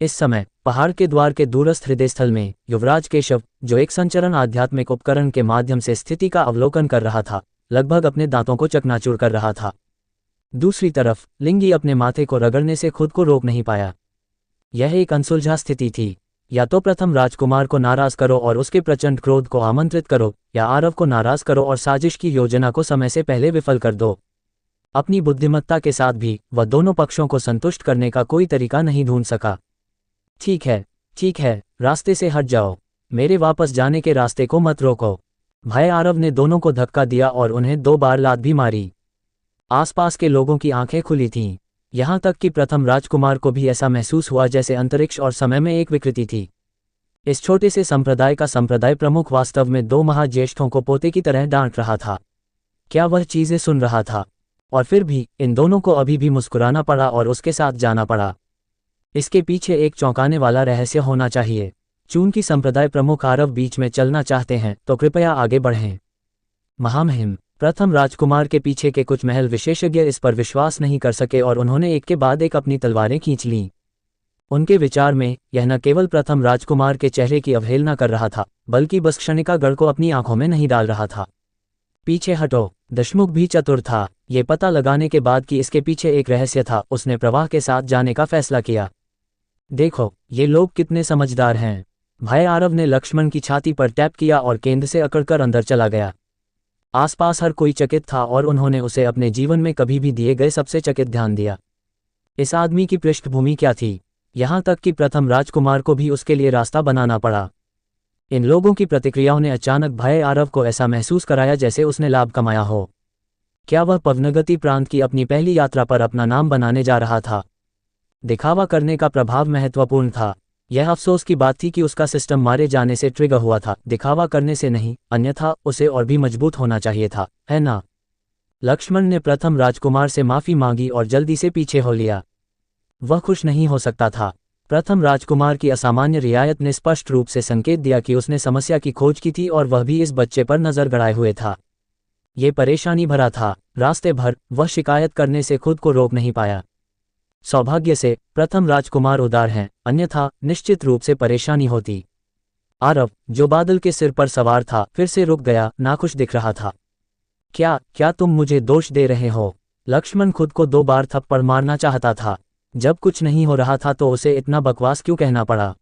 इस समय पहाड़ के द्वार के दूरस्थ हृदय स्थल में युवराज केशव, जो एक संचरण आध्यात्मिक उपकरण के माध्यम से स्थिति का अवलोकन कर रहा था, लगभग अपने दांतों को चकनाचूर कर रहा था। दूसरी तरफ लिंगी अपने माथे को रगड़ने से खुद को रोक नहीं पाया। यह एक अनसुलझा स्थिति थी। या तो प्रथम राजकुमार को नाराज करो और उसके प्रचंड क्रोध को आमंत्रित करो, या आरव को नाराज करो और साजिश की योजना को समय से पहले विफल कर दो। अपनी बुद्धिमत्ता के साथ भी वह दोनों पक्षों को संतुष्ट करने का कोई तरीका नहीं ढूंढ सका। ठीक है, रास्ते से हट जाओ। मेरे वापस जाने के रास्ते को मत रोको। भाई, आरव ने दोनों को धक्का दिया और उन्हें 2 बार लात भी मारी। आसपास के लोगों की आंखें खुली थीं। यहाँ तक कि प्रथम राजकुमार को भी ऐसा महसूस हुआ जैसे अंतरिक्ष और समय में एक विकृति थी। इस छोटे से संप्रदाय का संप्रदाय प्रमुख वास्तव में दो महाज्येष्ठों को पोते की तरह डांट रहा था। क्या वह चीजें सुन रहा था? और फिर भी इन दोनों को अभी भी मुस्कुराना पड़ा और उसके साथ जाना पड़ा। इसके पीछे एक चौंकाने वाला रहस्य होना चाहिए। चूंकि संप्रदाय प्रमुख आरव बीच में चलना चाहते हैं तो कृपया आगे बढ़ें। महामहिम, प्रथम राजकुमार के पीछे के कुछ महल विशेषज्ञ इस पर विश्वास नहीं कर सके और उन्होंने एक के बाद एक अपनी तलवारें खींच लीं। उनके विचार में यह न केवल प्रथम राजकुमार के चेहरे की अवहेलना कर रहा था, बल्कि बस क्षणिका गढ़ को अपनी आंखों में नहीं डाल रहा था। पीछे हटो। दशमुख भी चतुर था। ये पता लगाने के बाद कि इसके पीछे एक रहस्य था, उसने प्रवाह के साथ जाने का फैसला किया। देखो, ये लोग कितने समझदार हैं। भाई आरव ने लक्ष्मण की छाती पर टैप किया और केंद्र से अकड़कर अंदर चला गया। आसपास हर कोई चकित था और उन्होंने उसे अपने जीवन में कभी भी दिए गए सबसे चकित ध्यान दिया। इस आदमी की पृष्ठभूमि क्या थी? यहाँ तक कि प्रथम राजकुमार को भी उसके लिए रास्ता बनाना पड़ा। इन लोगों की प्रतिक्रियाओं ने अचानक भाई आरव को ऐसा महसूस कराया जैसे उसने लाभ कमाया हो। क्या वह पवनगति प्रांत की अपनी पहली यात्रा पर अपना नाम बनाने जा रहा था? दिखावा करने का प्रभाव महत्वपूर्ण था। यह अफसोस की बात थी कि उसका सिस्टम मारे जाने से ट्रिगर हुआ था, दिखावा करने से नहीं, अन्यथा उसे और भी मजबूत होना चाहिए था, है ना? लक्ष्मण ने प्रथम राजकुमार से माफी मांगी और जल्दी से पीछे हो लिया। वह खुश नहीं हो सकता था। प्रथम राजकुमार की असामान्य रियायत ने स्पष्ट रूप से संकेत दिया कि उसने समस्या की खोज की थी और वह भी इस बच्चे पर नजर गड़ाए हुए था। ये परेशानी भरा था। रास्ते भर वह शिकायत करने से खुद को रोक नहीं पाया। सौभाग्य से प्रथम राजकुमार उदार हैं, अन्यथा निश्चित रूप से परेशानी होती। आरव, जो बादल के सिर पर सवार था, फिर से रुक गया, नाखुश दिख रहा था। क्या तुम मुझे दोष दे रहे हो? लक्ष्मण खुद को 2 बार थप्पड़ मारना चाहता था। जब कुछ नहीं हो रहा था तो उसे इतना बकवास क्यों कहना पड़ा?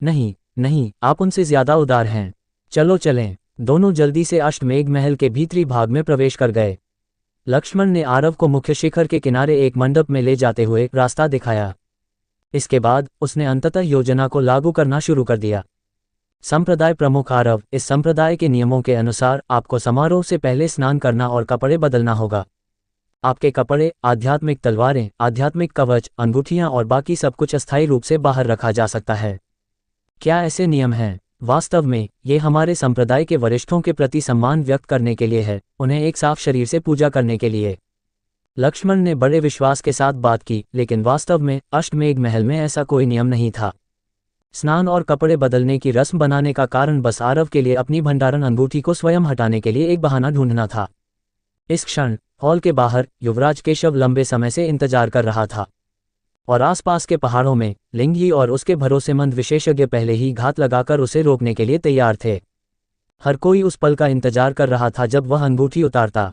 नहीं नहीं, आप उनसे ज्यादा उदार हैं। चलो चलें। दोनों जल्दी से अष्टमेघ महल के भीतरी भाग में प्रवेश कर गए। लक्ष्मण ने आरव को मुख्य शिखर के किनारे एक मंडप में ले जाते हुए रास्ता दिखाया। इसके बाद उसने अंततः योजना को लागू करना शुरू कर दिया। संप्रदाय प्रमुख आरव, इस संप्रदाय के नियमों के अनुसार आपको समारोह से पहले स्नान करना और कपड़े बदलना होगा। आपके कपड़े, आध्यात्मिक तलवारें, आध्यात्मिक कवच, अंगूठियां और बाकी सब कुछ अस्थायी रूप से बाहर रखा जा सकता है। क्या ऐसे नियम हैं? वास्तव में ये हमारे संप्रदाय के वरिष्ठों के प्रति सम्मान व्यक्त करने के लिए है, उन्हें एक साफ शरीर से पूजा करने के लिए। लक्ष्मण ने बड़े विश्वास के साथ बात की, लेकिन वास्तव में अष्टमेघ महल में ऐसा कोई नियम नहीं था। स्नान और कपड़े बदलने की रस्म बनाने का कारण बस आरव के लिए अपनी भंडारण अंगूठी को स्वयं हटाने के लिए एक बहाना ढूंढना था। इस क्षण हॉल के बाहर युवराज केशव लंबे समय से इंतजार कर रहा था, और आसपास के पहाड़ों में लिंगी और उसके भरोसेमंद विशेषज्ञ पहले ही घात लगाकर उसे रोकने के लिए तैयार थे। हर कोई उस पल का इंतजार कर रहा था जब वह अंगूठी उतारता।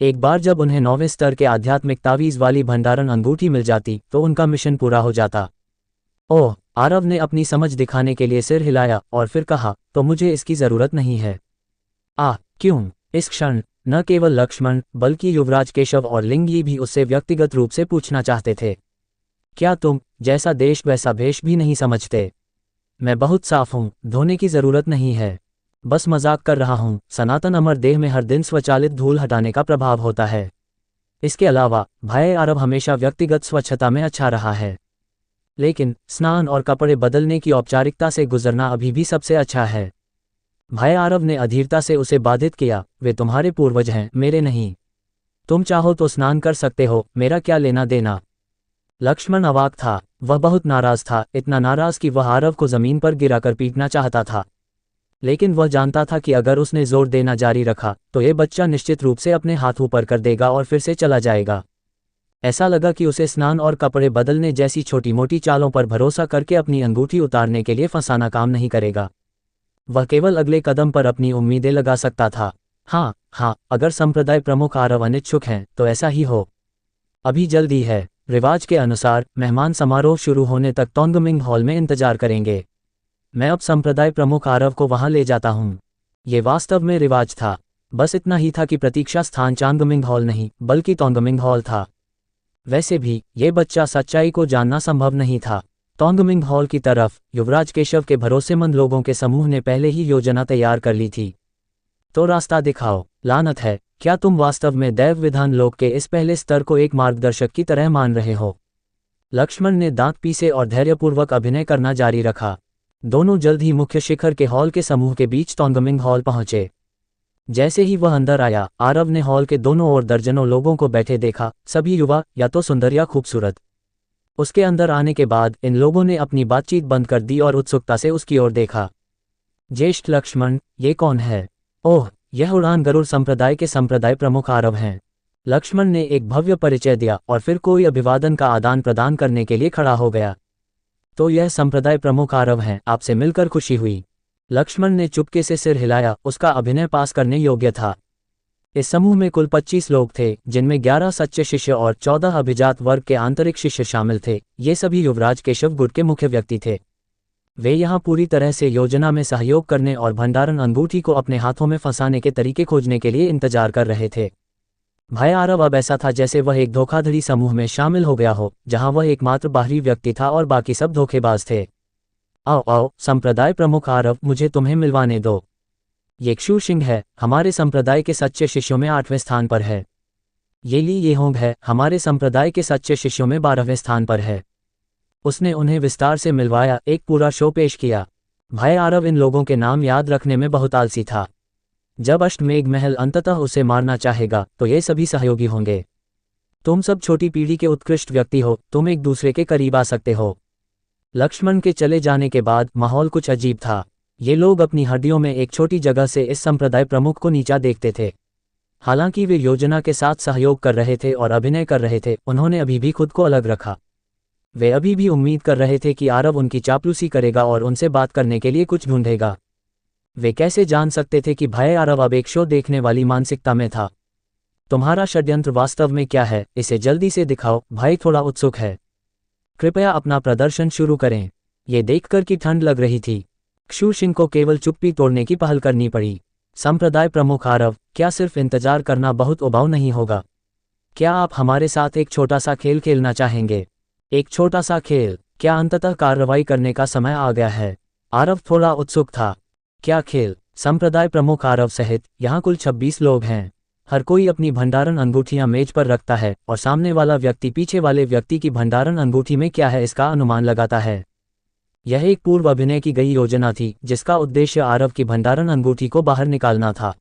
एक बार जब उन्हें 9वें स्तर के आध्यात्मिक तावीज़ वाली भंडारण अंगूठी मिल जाती तो उनका मिशन पूरा हो जाता। ओह, आरव ने अपनी समझ दिखाने के लिए सिर हिलाया और फिर कहा, तो मुझे इसकी जरूरत नहीं है। क्यों? इस क्षण न केवल लक्ष्मण बल्कि युवराज केशव और लिंगी भी उससे व्यक्तिगत रूप से पूछना चाहते थे। क्या तुम जैसा देश वैसा भेष भी नहीं समझते? मैं बहुत साफ हूं, धोने की जरूरत नहीं है। बस मजाक कर रहा हूं। सनातन अमर देह में हर दिन स्वचालित धूल हटाने का प्रभाव होता है। इसके अलावा भाई आरव हमेशा व्यक्तिगत स्वच्छता में अच्छा रहा है, लेकिन स्नान और कपड़े बदलने की औपचारिकता से गुजरना अभी भी सबसे अच्छा है। भाई आरव ने अधीरता से उसे बाधित किया। वे तुम्हारे पूर्वज हैं, मेरे नहीं। तुम चाहो तो स्नान कर सकते हो, मेरा क्या लेना देना? लक्ष्मण अवाक था। वह बहुत नाराज था, इतना नाराज कि वह आरव को जमीन पर गिराकर पीटना चाहता था। लेकिन वह जानता था कि अगर उसने जोर देना जारी रखा तो ये बच्चा निश्चित रूप से अपने हाथ ऊपर कर देगा और फिर से चला जाएगा। ऐसा लगा कि उसे स्नान और कपड़े बदलने जैसी छोटी मोटी चालों पर भरोसा करके अपनी अंगूठी उतारने के लिए फंसाना काम नहीं करेगा। वह केवल अगले कदम पर अपनी उम्मीदें लगा सकता था। हाँ, अगर संप्रदाय प्रमुख आरव अनिच्छुक हैं तो ऐसा ही हो। अभी जल्दी है। रिवाज के अनुसार मेहमान समारोह शुरू होने तक तोंगमिंग हॉल में इंतजार करेंगे। मैं अब संप्रदाय प्रमुख आरव को वहां ले जाता हूँ। ये वास्तव में रिवाज था। बस इतना ही था कि प्रतीक्षा स्थान चांगमिंग हॉल नहीं बल्कि तोंगमिंग हॉल था। वैसे भी ये बच्चा सच्चाई को जानना संभव नहीं था। तोंगमिंग हॉल की तरफ युवराज केशव के भरोसेमंद लोगों के समूह ने पहले ही योजना तैयार कर ली थी। तो रास्ता दिखाओ। लानत है, क्या तुम वास्तव में दैव विधान लोक के इस पहले स्तर को एक मार्गदर्शक की तरह मान रहे हो? लक्ष्मण ने दांत पीसे और धैर्यपूर्वक अभिनय करना जारी रखा। दोनों जल्द ही मुख्य शिखर के हॉल के समूह के बीच तोंगमिंग हॉल पहुंचे। जैसे ही वह अंदर आया, आरव ने हॉल के दोनों ओर दर्जनों लोगों को बैठे देखा, सभी युवा, या तो सुंदर या खूबसूरत। उसके अंदर आने के बाद इन लोगों ने अपनी बातचीत बंद कर दी और उत्सुकता से उसकी ओर देखा। ज्येष्ठ लक्ष्मण, ये कौन है? ओह, यह उड़ान गरुड़ संप्रदाय के संप्रदाय प्रमुख आरव हैं। लक्ष्मण ने एक भव्य परिचय दिया और फिर कोई अभिवादन का आदान प्रदान करने के लिए खड़ा हो गया। तो यह संप्रदाय प्रमुख आरव हैं, आपसे मिलकर खुशी हुई। लक्ष्मण ने चुपके से सिर हिलाया, उसका अभिनय पास करने योग्य था। इस समूह में कुल 25 लोग थे, जिनमें 11 सच्चे शिष्य और 14 अभिजात वर्ग के आंतरिक शिष्य शामिल थे। ये सभी युवराज केशवगुट के मुख्य व्यक्ति थे। वे यहाँ पूरी तरह से योजना में सहयोग करने और भंडारण अंगूठी को अपने हाथों में फंसाने के तरीके खोजने के लिए इंतजार कर रहे थे। भाई आरव अब ऐसा था जैसे वह एक धोखाधड़ी समूह में शामिल हो गया हो, जहां वह एकमात्र बाहरी व्यक्ति था और बाकी सब धोखेबाज थे। आओ आओ संप्रदाय प्रमुख आरव, मुझे तुम्हें मिलवाने दो। ये क्षु सिंह है, हमारे संप्रदाय के सच्चे शिष्यों में 8वें स्थान पर है। ये ली येहोंग है, हमारे संप्रदाय के सच्चे शिष्यों में 12वें स्थान पर है। उसने उन्हें विस्तार से मिलवाया, एक पूरा शो पेश किया। भाई आरव इन लोगों के नाम याद रखने में बहुत आलसी था। जब अष्टमेघ महल अंततः उसे मारना चाहेगा तो ये सभी सहयोगी होंगे। तुम सब छोटी पीढ़ी के उत्कृष्ट व्यक्ति हो, तुम एक दूसरे के करीब आ सकते हो। लक्ष्मण के चले जाने के बाद माहौल कुछ अजीब था। ये लोग अपनी हड्डियों में एक छोटी जगह से इस संप्रदाय प्रमुख को नीचा देखते थे। हालांकि वे योजना के साथ सहयोग कर रहे थे और अभिनय कर रहे थे, उन्होंने अभी भी खुद को अलग रखा। वे अभी भी उम्मीद कर रहे थे कि आरव उनकी चापलूसी करेगा और उनसे बात करने के लिए कुछ ढूंढेगा। वे कैसे जान सकते थे कि भाई आरव अब एक शो देखने वाली मानसिकता में था। तुम्हारा षड्यंत्र वास्तव में क्या है, इसे जल्दी से दिखाओ, भाई थोड़ा उत्सुक है। कृपया अपना प्रदर्शन शुरू करें। ये देखकर कि ठंड लग रही थी, क्षु सिंह को केवल चुप्पी तोड़ने की पहल करनी पड़ी। संप्रदाय प्रमुख आरव, क्या सिर्फ इंतजार करना बहुत उबाऊ नहीं होगा? क्या आप हमारे साथ एक छोटा सा खेल खेलना चाहेंगे? एक छोटा सा खेल? क्या अंततः कार्रवाई करने का समय आ गया है? आरव थोड़ा उत्सुक था। क्या खेल? संप्रदाय प्रमुख आरव सहित यहाँ कुल 26 लोग हैं। हर कोई अपनी भंडारण अंगूठियां मेज पर रखता है और सामने वाला व्यक्ति पीछे वाले व्यक्ति की भंडारण अंगूठी में क्या है इसका अनुमान लगाता है। यह एक पूर्व अभिनय की गई योजना थी, जिसका उद्देश्य आरव की भंडारण अंगूठी को बाहर निकालना था।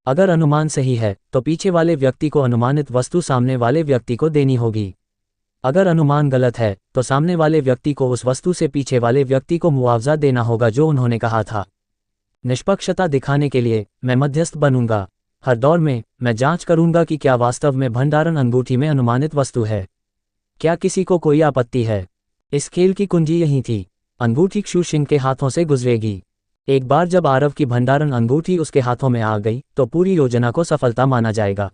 अगर अनुमान सही है तो पीछे वाले व्यक्ति को अनुमानित वस्तु सामने वाले व्यक्ति को देनी होगी। अगर अनुमान गलत है तो सामने वाले व्यक्ति को उस वस्तु से पीछे वाले व्यक्ति को मुआवजा देना होगा जो उन्होंने कहा था। निष्पक्षता दिखाने के लिए मैं मध्यस्थ बनूंगा। हर दौर में मैं जांच करूंगा कि क्या वास्तव में भंडारण अंगूठी में अनुमानित वस्तु है। क्या किसी को कोई आपत्ति है? इस खेल की कुंजी यही थी। अंगूठी क्षु सिंह के हाथों से गुजरेगी। एक बार जब आरव की भंडारण अंगूठी उसके हाथों में आ गई तो पूरी योजना को सफलता माना जाएगा।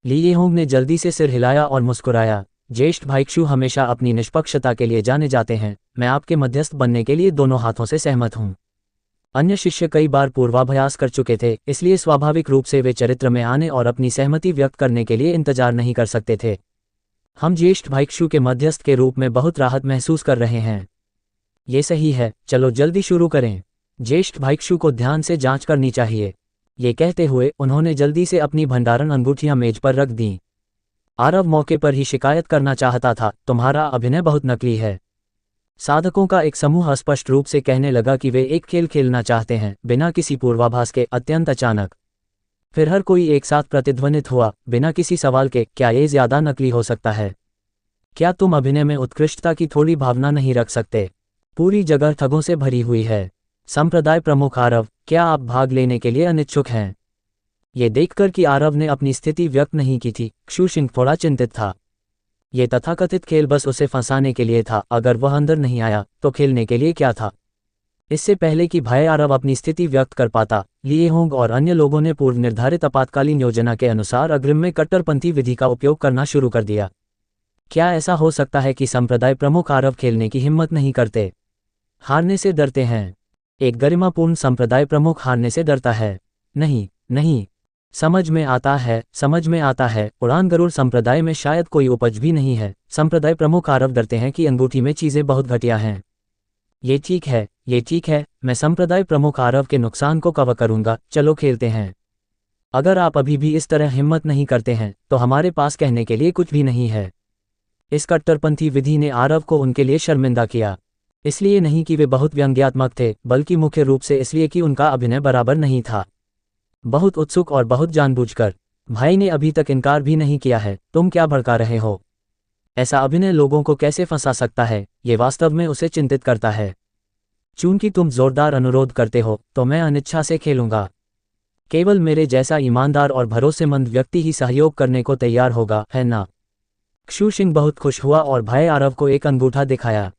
ली येहोंग ने जल्दी से सिर हिलाया और मुस्कुराया। ज्येष्ठ भाई क्षु हमेशा अपनी निष्पक्षता के लिए जाने जाते हैं। मैं आपके मध्यस्थ बनने के लिए दोनों हाथों से सहमत हूं। अन्य शिष्य कई बार पूर्वाभ्यास कर चुके थे, इसलिए स्वाभाविक रूप से वे चरित्र में आने और अपनी सहमति व्यक्त करने के लिए इंतजार नहीं कर सकते थे। हम ज्येष्ठ भाई क्षु के मध्यस्थ के रूप में बहुत राहत महसूस कर रहे हैं। ये सही है, चलो जल्दी शुरू करें। ज्येष्ठ भाई क्षु को ध्यान से जांच करनी चाहिए। ये कहते हुए उन्होंने जल्दी से अपनी भंडारण अंगूठियां मेज पर रख दीं। आरव मौके पर ही शिकायत करना चाहता था, तुम्हारा अभिनय बहुत नकली है। साधकों का एक समूह स्पष्ट रूप से कहने लगा कि वे एक खेल खेलना चाहते हैं, बिना किसी पूर्वाभास के, अत्यंत अचानक। फिर हर कोई एक साथ प्रतिध्वनित हुआ, बिना किसी सवाल के, क्या ये ज्यादा नकली हो सकता है? क्या तुम अभिनय में उत्कृष्टता की थोड़ी भावना नहीं रख सकते? पूरी जगह ठगों से भरी हुई है। संप्रदाय प्रमुख आरव, क्या आप भाग लेने के लिए अनिच्छुक हैं? ये देखकर कि आरव ने अपनी स्थिति व्यक्त नहीं की थी, क्षु सिंह थोड़ा चिंतित था। ये तथाकथित खेल बस उसे फंसाने के लिए था। अगर वह अंदर नहीं आया तो खेलने के लिए क्या था? इससे पहले कि भाई आरव अपनी स्थिति व्यक्त कर पाता, ली येहोंग और अन्य लोगों ने पूर्व निर्धारित आपातकालीन योजना के अनुसार अग्रिम में कट्टरपंथी विधि का उपयोग करना शुरू कर दिया। क्या ऐसा हो सकता है कि संप्रदाय प्रमुख आरव खेलने की हिम्मत नहीं करते? हारने से डरते हैं? एक गरिमापूर्ण संप्रदाय प्रमुख हारने से डरता है? नहीं नहीं, समझ में आता है, समझ में आता है। उड़ान गरुड़ संप्रदाय में शायद कोई उपज भी नहीं है। संप्रदाय प्रमुख आरव डरते हैं कि अंगूठी में चीजें बहुत घटिया हैं। ये ठीक है, ये ठीक है, मैं संप्रदाय प्रमुख आरव के नुकसान को कवर करूंगा। चलो खेलते हैं। अगर आप अभी भी इस तरह हिम्मत नहीं करते हैं तो हमारे पास कहने के लिए कुछ भी नहीं है। इस कट्टरपंथी विधि ने आरव को उनके लिए शर्मिंदा किया। इसलिए नहीं कि वे बहुत व्यंग्यात्मक थे, बल्कि मुख्य रूप से इसलिए कि उनका अभिनय बराबर नहीं था। बहुत उत्सुक और बहुत जानबूझकर। भाई ने अभी तक इनकार भी नहीं किया है, तुम क्या भड़का रहे हो? ऐसा अभिनय लोगों को कैसे फंसा सकता है, ये वास्तव में उसे चिंतित करता है। चूंकि तुम जोरदार अनुरोध करते हो, तो मैं अनिच्छा से खेलूंगा। केवल मेरे जैसा ईमानदार और भरोसेमंद व्यक्ति ही सहयोग करने को तैयार होगा, है ना? क्षु सिंह बहुत खुश हुआ और भाई आरव को एक अंगूठा दिखाया।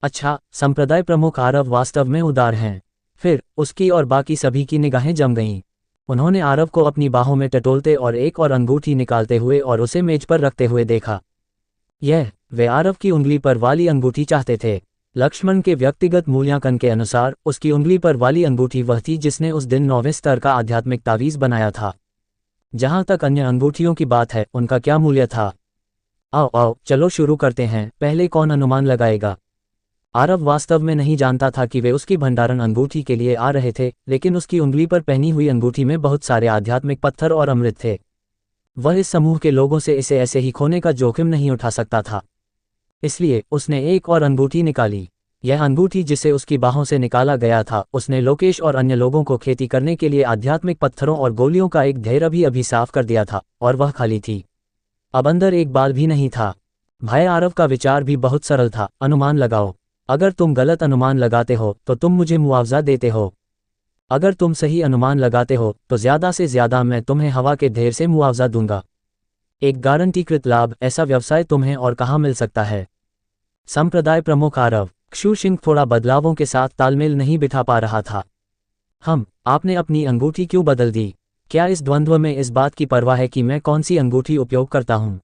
अच्छा, संप्रदाय प्रमुख आरव वास्तव में उदार हैं। फिर उसकी और बाकी सभी की निगाहें जम गईं। उन्होंने आरव को अपनी बाहों में टटोलते और एक और अंगूठी निकालते हुए और उसे मेज पर रखते हुए देखा। वे आरव की उंगली पर वाली अंगूठी चाहते थे। लक्ष्मण के व्यक्तिगत मूल्यांकन के अनुसार उसकी उंगली पर वाली अंगूठी वह थी जिसने उस दिन 9वें स्तर का आध्यात्मिक तावीज बनाया था। जहां तक अन्य अंगूठियों की बात है, उनका क्या मूल्य था? आओ आओ, चलो शुरू करते हैं। पहले कौन अनुमान लगाएगा? आरव वास्तव में नहीं जानता था कि वे उसकी भंडारण अंगूठी के लिए आ रहे थे, लेकिन उसकी उंगली पर पहनी हुई अंगूठी में बहुत सारे आध्यात्मिक पत्थर और अमृत थे। वह इस समूह के लोगों से इसे ऐसे ही खोने का जोखिम नहीं उठा सकता था। इसलिए उसने एक और अंगूठी निकाली। यह अंगूठी जिसे उसकी बाहों से निकाला गया था, उसने लोकेश और अन्य लोगों को खेती करने के लिए आध्यात्मिक पत्थरों और गोलियों का एक ढेर अभी साफ कर दिया था, और वह खाली थी। अब अंदर एक बाल भी नहीं था। भाई आरव का विचार भी बहुत सरल था, अनुमान लगाओ। अगर तुम गलत अनुमान लगाते हो तो तुम मुझे मुआवजा देते हो। अगर तुम सही अनुमान लगाते हो तो ज़्यादा से ज़्यादा मैं तुम्हें हवा के ढेर से मुआवजा दूंगा। एक गारंटीकृत लाभ। ऐसा व्यवसाय तुम्हें और कहाँ मिल सकता है? संप्रदाय प्रमुख आरव। क्षु सिंह थोड़ा बदलावों के साथ तालमेल नहीं बिठा पा रहा था। आपने अपनी अंगूठी क्यों बदल दी? क्या इस द्वंद्व में इस बात की परवाह है कि मैं कौन सी अंगूठी उपयोग करता हूँ?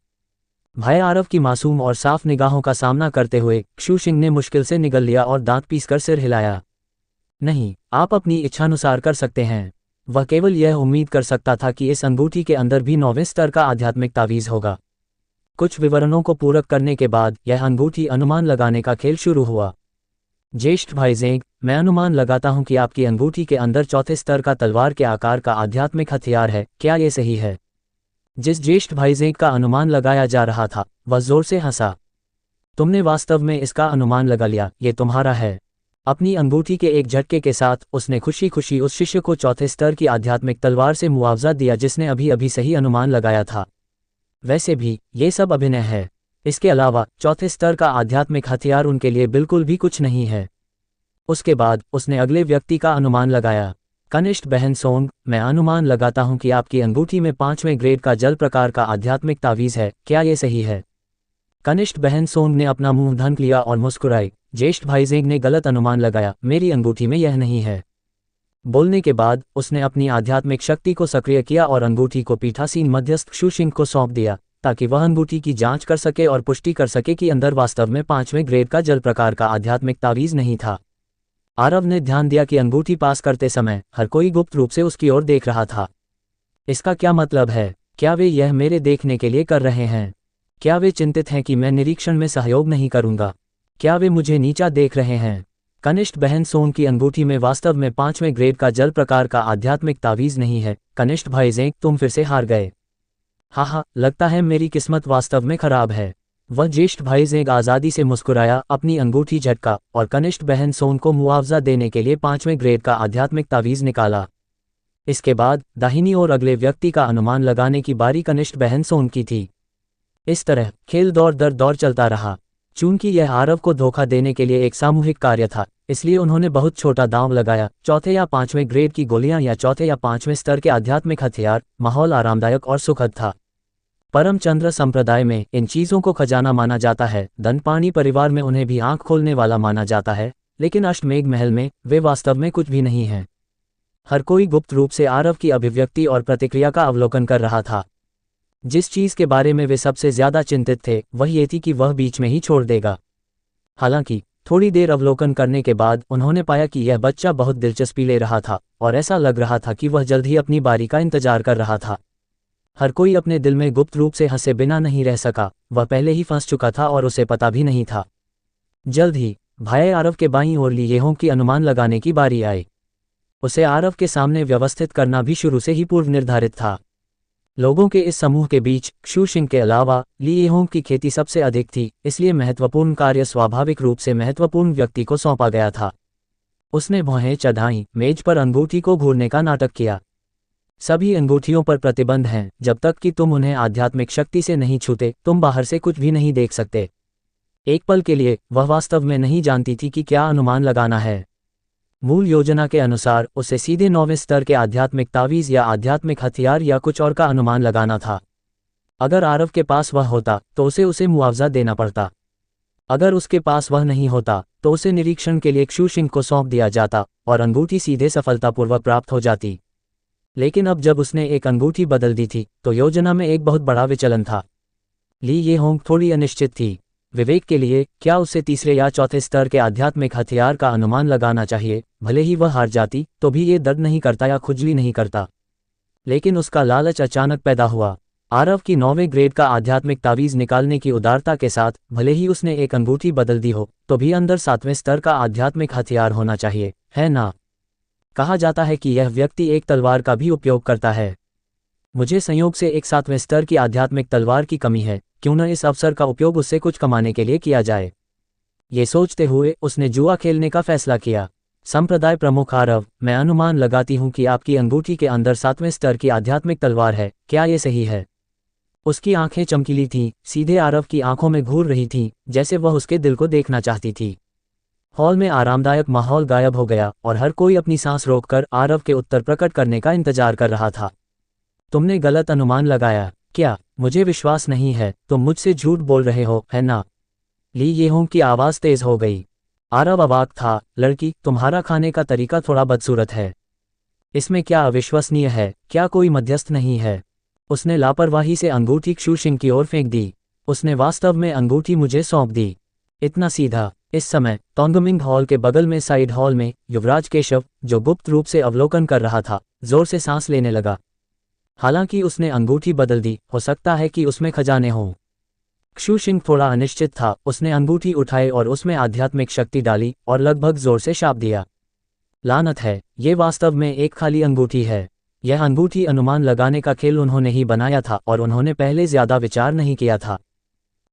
भाई आरव की मासूम और साफ निगाहों का सामना करते हुए क्षु सिंह ने मुश्किल से निगल लिया और दांत पीसकर सिर हिलाया। नहीं, आप अपनी इच्छानुसार कर सकते हैं। वह केवल यह उम्मीद कर सकता था कि इस अंगूठी के अंदर भी 9वें स्तर का आध्यात्मिक तावीज होगा। कुछ विवरणों को पूरक करने के बाद यह अंगूठी अनुमान लगाने का खेल शुरू हुआ। ज्येष्ठ भाई ज़ेंग, मैं अनुमान लगाता हूं कि आपकी अंगूठी के अंदर 4थे स्तर का तलवार के आकार का आध्यात्मिक हथियार है, क्या ये सही है? जिस ज्येष्ठ भाई ज़ेंग का अनुमान लगाया जा रहा था, वह जोर से हंसा। तुमने वास्तव में इसका अनुमान लगा लिया, ये तुम्हारा है। अपनी अंगूठी के एक झटके के साथ उसने खुशी खुशी उस शिष्य को 4थे स्तर की आध्यात्मिक तलवार से मुआवजा दिया जिसने अभी अभी सही अनुमान लगाया था। वैसे भी ये सब अभिनय है। इसके अलावा 4थे स्तर का आध्यात्मिक हथियार उनके लिए बिल्कुल भी कुछ नहीं है। उसके बाद उसने अगले व्यक्ति का अनुमान लगाया। कनिष्ठ बहन सोंग, मैं अनुमान लगाता हूं कि आपकी अंगूठी में 5वें ग्रेड का जल प्रकार का आध्यात्मिक तावीज है, क्या ये सही है? कनिष्ठ बहन सोंग ने अपना मुंह ढक लिया और मुस्कुराई। ज्येष्ठ भाई ज़ेंग ने गलत अनुमान लगाया, मेरी अंगूठी में यह नहीं है। बोलने के बाद उसने अपनी आध्यात्मिक शक्ति को सक्रिय किया और अंगूठी को पीठासीन मध्यस्थ क्षु सिंह को सौंप दिया, ताकि वह अंगूठी की जांच कर सके और पुष्टि कर सके कि अंदर वास्तव में 5वें ग्रेड का जल प्रकार का आध्यात्मिक तावीज नहीं था। आरव ने ध्यान दिया कि अंगूठी पास करते समय हर कोई गुप्त रूप से उसकी ओर देख रहा था। इसका क्या मतलब है? क्या वे यह मेरे देखने के लिए कर रहे हैं? क्या वे चिंतित हैं कि मैं निरीक्षण में सहयोग नहीं करूंगा? क्या वे मुझे नीचा देख रहे हैं? कनिष्ठ बहन सोंग की अंगूठी में वास्तव में 5वें ग्रेड का जल प्रकार का आध्यात्मिक तावीज नहीं है। कनिष्ठ भाई ज़ेंग, तुम फिर से हार गए। हाँ, लगता है मेरी किस्मत वास्तव में खराब है। वह ज्येष्ठ भाई ज़ेंग आज़ादी से मुस्कुराया, अपनी अंगूठी झटका और कनिष्ठ बहन सोंग को मुआवजा देने के लिए 5वें ग्रेड का आध्यात्मिक तावीज निकाला। इसके बाद दाहिनी ओर अगले व्यक्ति का अनुमान लगाने की बारी कनिष्ठ बहन सोंग की थी। इस तरह खेल दौर दर दौर चलता रहा। चूंकि यह आरव को धोखा देने के लिए एक सामूहिक कार्य था, इसलिए उन्होंने बहुत छोटा दांव लगाया। 4थे या 5वें ग्रेड की गोलियां या 4थे या 5वें स्तर के आध्यात्मिक हथियार। माहौल आरामदायक और सुखद था। परमचंद्र संप्रदाय में इन चीज़ों को खजाना माना जाता है। दंडपाणी परिवार में उन्हें भी आंख खोलने वाला माना जाता है, लेकिन अष्टमेघ महल में वे वास्तव में कुछ भी नहीं हैं। हर कोई गुप्त रूप से आरव की अभिव्यक्ति और प्रतिक्रिया का अवलोकन कर रहा था। जिस चीज़ के बारे में वे सबसे ज़्यादा चिंतित थे वह ये थी कि वह बीच में ही छोड़ देगा। हालांकि थोड़ी देर अवलोकन करने के बाद उन्होंने पाया कि यह बच्चा बहुत दिलचस्पी ले रहा था और ऐसा लग रहा था कि वह जल्द ही अपनी बारी का इंतजार कर रहा था। हर कोई अपने दिल में गुप्त रूप से हंसे बिना नहीं रह सका। वह पहले ही फंस चुका था और उसे पता भी नहीं था। जल्द ही भाई आरव के बाईं ओर लिएहों की अनुमान लगाने की बारी आई। उसे आरव के सामने व्यवस्थित करना भी शुरू से ही पूर्व निर्धारित था। लोगों के इस समूह के बीच क्षुशिंग के अलावा ली येहोंग की खेती सबसे अधिक थी, इसलिए महत्वपूर्ण कार्य स्वाभाविक रूप से महत्वपूर्ण व्यक्ति को सौंपा गया था। उसने भौहें चढ़ाई, मेज पर अंगूठी को घूरने का नाटक किया। सभी अंगूठियों पर प्रतिबंध हैं, जब तक कि तुम उन्हें आध्यात्मिक शक्ति से नहीं छूते तुम बाहर से कुछ भी नहीं देख सकते। एक पल के लिए वह वास्तव में नहीं जानती थी कि क्या अनुमान लगाना है। मूल योजना के अनुसार उसे सीधे 9वें स्तर के आध्यात्मिक तावीज़ या आध्यात्मिक हथियार या कुछ और का अनुमान लगाना था। अगर आरव के पास वह होता तो उसे मुआवजा देना पड़ता। अगर उसके पास वह नहीं होता तो उसे निरीक्षण के लिए क्षुशिंग को सौंप दिया जाता और अंगूठी सीधे सफलतापूर्वक प्राप्त हो जाती। लेकिन अब जब उसने एक अंगूठी बदल दी थी तो योजना में एक बहुत बड़ा विचलन था। ली येहोंग थोड़ी अनिश्चित थी। विवेक के लिए क्या उसे तीसरे या चौथे स्तर के आध्यात्मिक हथियार का अनुमान लगाना चाहिए? भले ही वह हार जाती तो भी ये दर्द नहीं करता या खुजली नहीं करता। लेकिन उसका लालच अचानक पैदा हुआ। आरव की 9वें ग्रेड का आध्यात्मिक तावीज़ निकालने की उदारता के साथ भले ही उसने एक अंगूठी बदल दी हो तो भी अंदर 7वें स्तर का आध्यात्मिक हथियार होना चाहिए, है ना? कहा जाता है कि यह व्यक्ति एक तलवार का भी उपयोग करता है। मुझे संयोग से एक 7वें स्तर की आध्यात्मिक तलवार की कमी है, क्यों न इस अवसर का उपयोग उससे कुछ कमाने के लिए किया जाए। ये सोचते हुए उसने जुआ खेलने का फैसला किया। संप्रदाय प्रमुख आरव, मैं अनुमान लगाती हूँ कि आपकी अंगूठी के अंदर 7वें स्तर की आध्यात्मिक तलवार है, क्या ये सही है? उसकी आंखें चमकीली थीं, सीधे आरव की आंखों में घूर रही थीं, जैसे वह उसके दिल को देखना चाहती थी। हॉल में आरामदायक माहौल गायब हो गया और हर कोई अपनी सांस रोककर आरव के उत्तर प्रकट करने का इंतजार कर रहा था। तुमने गलत अनुमान लगाया क्या? मुझे विश्वास नहीं है, तुम मुझसे झूठ बोल रहे हो, है ना? ली येहोंग की आवाज़ तेज हो गई। आरव अवाक था। लड़की, तुम्हारा खाने का तरीका थोड़ा बदसूरत है। इसमें क्या अविश्वसनीय है? क्या कोई मध्यस्थ नहीं है? उसने लापरवाही से अंगूठी क्षुशिंग की ओर फेंक दी। उसने वास्तव में अंगूठी मुझे सौंप दी। इतना सीधा। इस समय तोंगमिंग हॉल के बगल में साइड हॉल में युवराज केशव, जो गुप्त रूप से अवलोकन कर रहा था, जोर से सांस लेने लगा। हालांकि उसने अंगूठी बदल दी, हो सकता है कि उसमें खजाने हों। क्षुशिंग थोड़ा अनिश्चित था। उसने अंगूठी उठाई और उसमें आध्यात्मिक शक्ति डाली और लगभग जोर से शाप दिया। लानत है, ये वास्तव में एक खाली अंगूठी है। यह अंगूठी अनुमान लगाने का खेल उन्होंने ही बनाया था और उन्होंने पहले ज्यादा विचार नहीं किया था।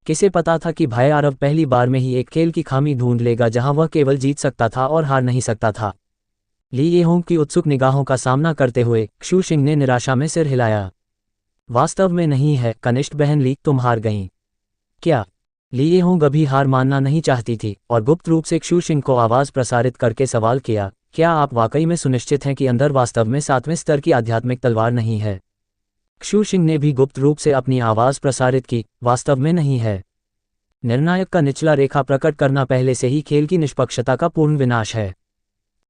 किसे पता था कि भाई आरव पहली बार में ही एक खेल की खामी ढूंढ लेगा जहां वह केवल जीत सकता था और हार नहीं सकता था। ली येहोंग की उत्सुक निगाहों का सामना करते हुए क्षुशिंग ने निराशा में सिर हिलाया। वास्तव में नहीं है कनिष्ठ बहन ली, तुम हार गईं। क्या? ली येहोंग अभी हार मानना नहीं चाहती थी और गुप्त रूप से क्षुशिंग को आवाज प्रसारित करके सवाल किया, क्या आप वाकई में सुनिश्चित हैं कि अंदर वास्तव में 7वें स्तर की आध्यात्मिक तलवार नहीं है? क्षुशिंग ने भी गुप्त रूप से अपनी आवाज प्रसारित की, वास्तव में नहीं है। निर्णायक का निचला रेखा प्रकट करना पहले से ही खेल की निष्पक्षता का पूर्ण विनाश है।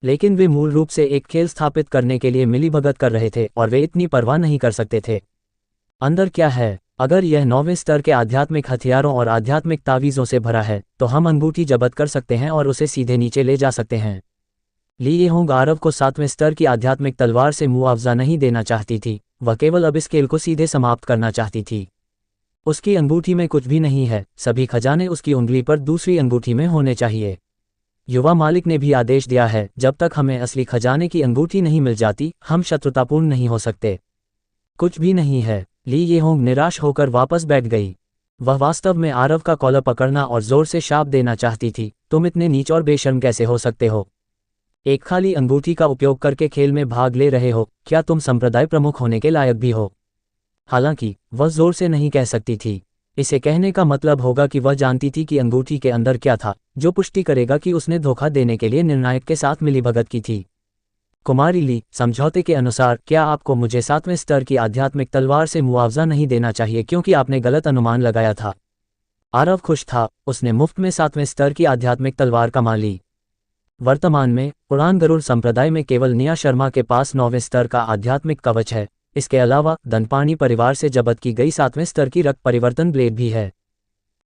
लेकिन वे मूल रूप से एक खेल स्थापित करने के लिए मिलीभगत कर रहे थे और वे इतनी परवाह नहीं कर सकते थे। अंदर क्या है? अगर यह 9वें स्तर के आध्यात्मिक हथियारों और आध्यात्मिक तावीज़ों से भरा है तो हम अंगूठी जब्त कर सकते हैं और उसे सीधे नीचे ले जा सकते हैं। ली येहोंग आरव को 7वें स्तर की आध्यात्मिक तलवार से मुआवजा नहीं देना चाहती थी, वह केवल अब इस खेल को सीधे समाप्त करना चाहती थी। उसकी अंगूठी में कुछ भी नहीं है, सभी खजाने उसकी उंगली पर दूसरी अंगूठी में होने चाहिए। युवा मालिक ने भी आदेश दिया है, जब तक हमें असली खजाने की अंगूठी नहीं मिल जाती हम शत्रुतापूर्ण नहीं हो सकते। कुछ भी नहीं है। ली येहोंग निराश होकर वापस बैठ गई। वह वास्तव में आरव का कॉलर पकड़ना और जोर से शाप देना चाहती थी, तुम इतने नीच और बेशर्म कैसे हो सकते हो? एक खाली अंगूठी का उपयोग करके खेल में भाग ले रहे हो, क्या तुम संप्रदाय प्रमुख होने के लायक भी हो? हालांकि वह जोर से नहीं कह सकती थी। इसे कहने का मतलब होगा कि वह जानती थी कि अंगूठी के अंदर क्या था, जो पुष्टि करेगा कि उसने धोखा देने के लिए निर्णायक के साथ मिलीभगत की थी। कुमारी ली, समझौते के अनुसार क्या आपको मुझे 7वें स्तर की आध्यात्मिक तलवार से मुआवजा नहीं देना चाहिए क्योंकि आपने गलत अनुमान लगाया था? आरव खुश था, उसने मुफ्त में 7वें स्तर की आध्यात्मिक तलवार कमा ली। वर्तमान में उड़ान गरुड़ संप्रदाय में केवल निया शर्मा के पास 9वें स्तर का आध्यात्मिक कवच है। इसके अलावा दनपानी परिवार से जब्त की गई 7वें स्तर की रक्त परिवर्तन ब्लेड भी है।